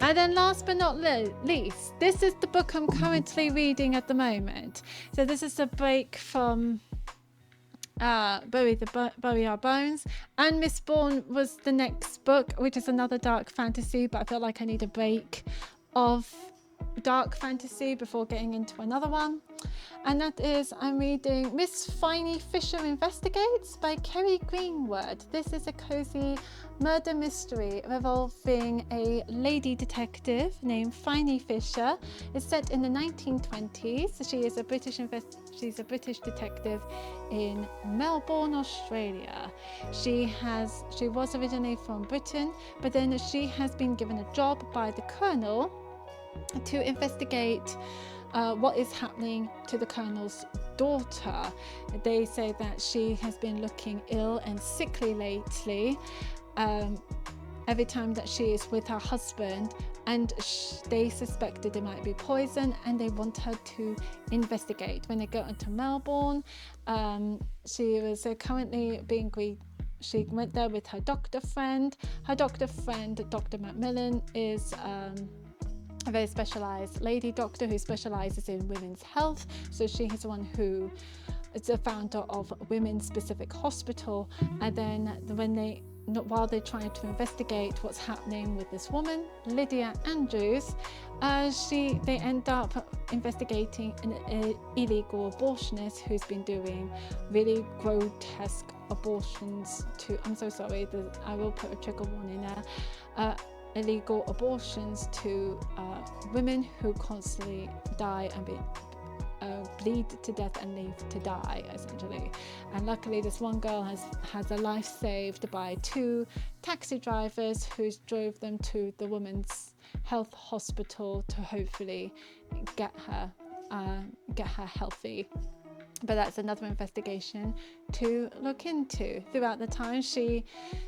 And then last but not least, this is the book I'm currently reading at the moment. So this is a break from Bury Our Bones, and Mistborn was the next book, which is another dark fantasy, but I feel like I need a break of dark fantasy before getting into another one. And that is, I'm reading Miss Finey Fisher Investigates by Kerry Greenwood. This is a cozy murder mystery revolving a lady detective named Finey Fisher. It's set in the 1920s. She is a she's a British detective in Melbourne, Australia. She was originally from Britain, but then she has been given a job by the Colonel to investigate what is happening to the Colonel's daughter. They say that she has been looking ill and sickly lately, every time that she is with her husband, and they suspected it might be poison, and they want her to investigate. When they go into Melbourne, she was currently being greeted. She went there with her doctor friend. Her doctor friend, Dr. Macmillan, is a very specialized lady doctor who specializes in women's health. So she is the one who is the founder of Women's Specific Hospital. And then while they're trying to investigate what's happening with this woman, Lydia Andrews, they end up investigating an illegal abortionist who's been doing really grotesque abortions I'm so sorry, I will put a trigger warning there, illegal abortions to women who constantly die and bleed to death and leave to die, essentially. And luckily this one girl has her life saved by 2 taxi drivers who drove them to the women's health hospital to hopefully get her healthy. But that's another investigation to look into. Throughout the time,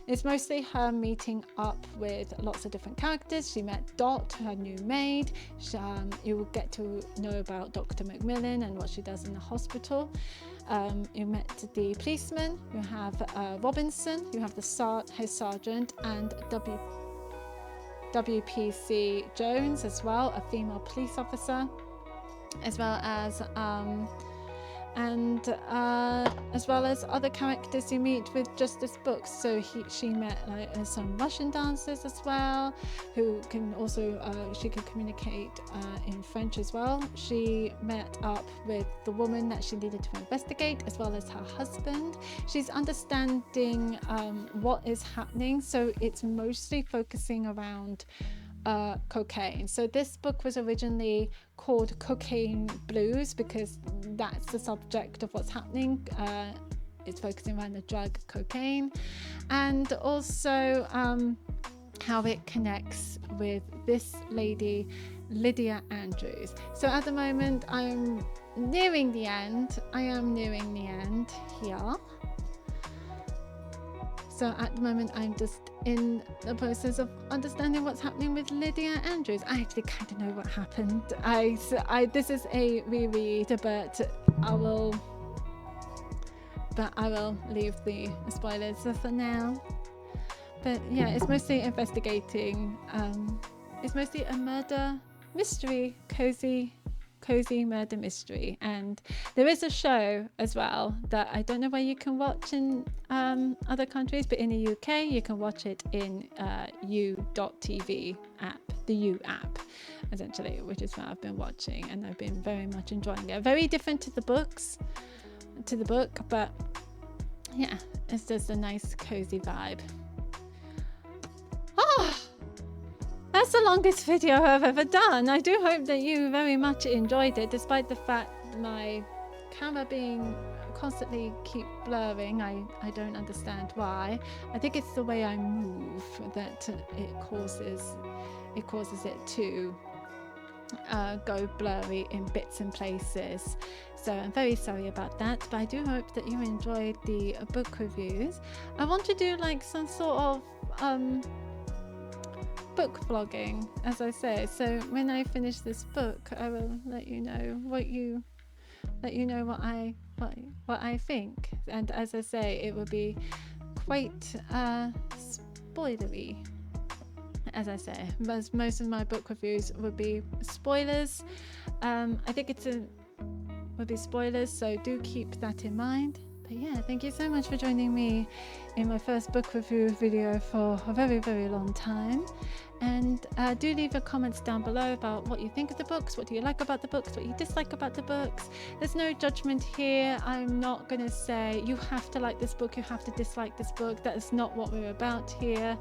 it's mostly her meeting up with lots of different characters. She met Dot, her new maid. You will get to know about Dr. Macmillan and what she does in the hospital. You met the policeman. You have Robinson. You have his sergeant, and WPC Jones as well, a female police officer, as well as other characters you meet with just this book. So she met some Russian dancers as well, who can also she can communicate in French as well. She met up with the woman that she needed to investigate, as well as her husband. She's understanding what is happening, so it's mostly focusing around cocaine. So this book was originally called Cocaine Blues because that's the subject of what's happening. It's focusing around the drug cocaine, and also how it connects with this lady, Lydia Andrews. So at the moment I'm nearing the end. I am nearing the end here. So at the moment, I'm just in the process of understanding what's happening with Lydia Andrews. I actually kind of know what happened. This is a reread, but I will leave the spoilers for now. But yeah, it's mostly investigating. It's mostly a murder mystery, cozy cozy murder mystery. And there is a show as well that I don't know where you can watch in other countries, but in the UK you can watch it in U.TV app, the U app essentially, which is what I've been watching, and I've been very much enjoying it. Very different to the book, but yeah, it's just a nice cozy vibe. Oh, that's the longest video I've ever done. I do hope that you very much enjoyed it, despite the fact my camera being constantly keep blurring. I don't understand why. I think it's the way I move that it causes it to go blurry in bits and places. So I'm very sorry about that, but I do hope that you enjoyed the book reviews. I want to do like some sort of book vlogging, as I say. So when I finish this book, I will let you know what I think. And as I say, it will be quite spoilery. As I say, most of my book reviews would be spoilers. I think would be spoilers, so do keep that in mind. But yeah, thank you so much for joining me in my first book review video for a very, very long time. And do leave your comments down below about what you think of the books, what do you like about the books, what you dislike about the books. There's no judgment here. I'm not going to say you have to like this book, you have to dislike this book. That is not what we're about here.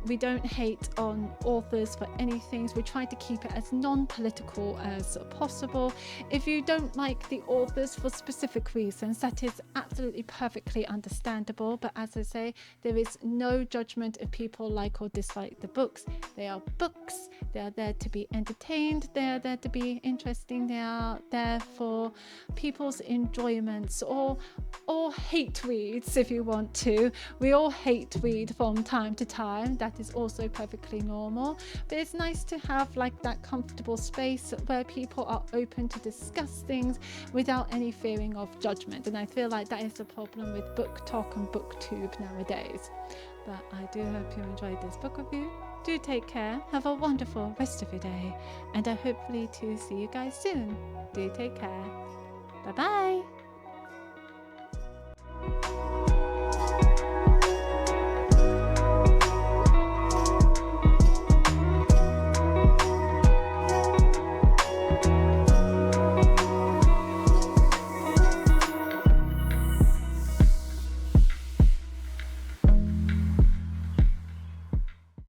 We don't hate on authors for anything. We try to keep it as non-political as possible. If you don't like the authors for specific reasons, that is absolutely perfectly understandable. But as I say, there is no judgment if people like or dislike the books. They are books. They are there to be entertained. They are there to be interesting. They are there for people's enjoyments or hate reads if you want to. We all hate read from time to time. That is also perfectly normal, but it's nice to have like that comfortable space where people are open to discuss things without any fearing of judgment. And I feel like that is the problem with book talk and booktube nowadays. But I do hope you enjoyed this book review. Do take care, have a wonderful rest of your day, and I hopefully to see you guys soon. Do take care. Bye bye.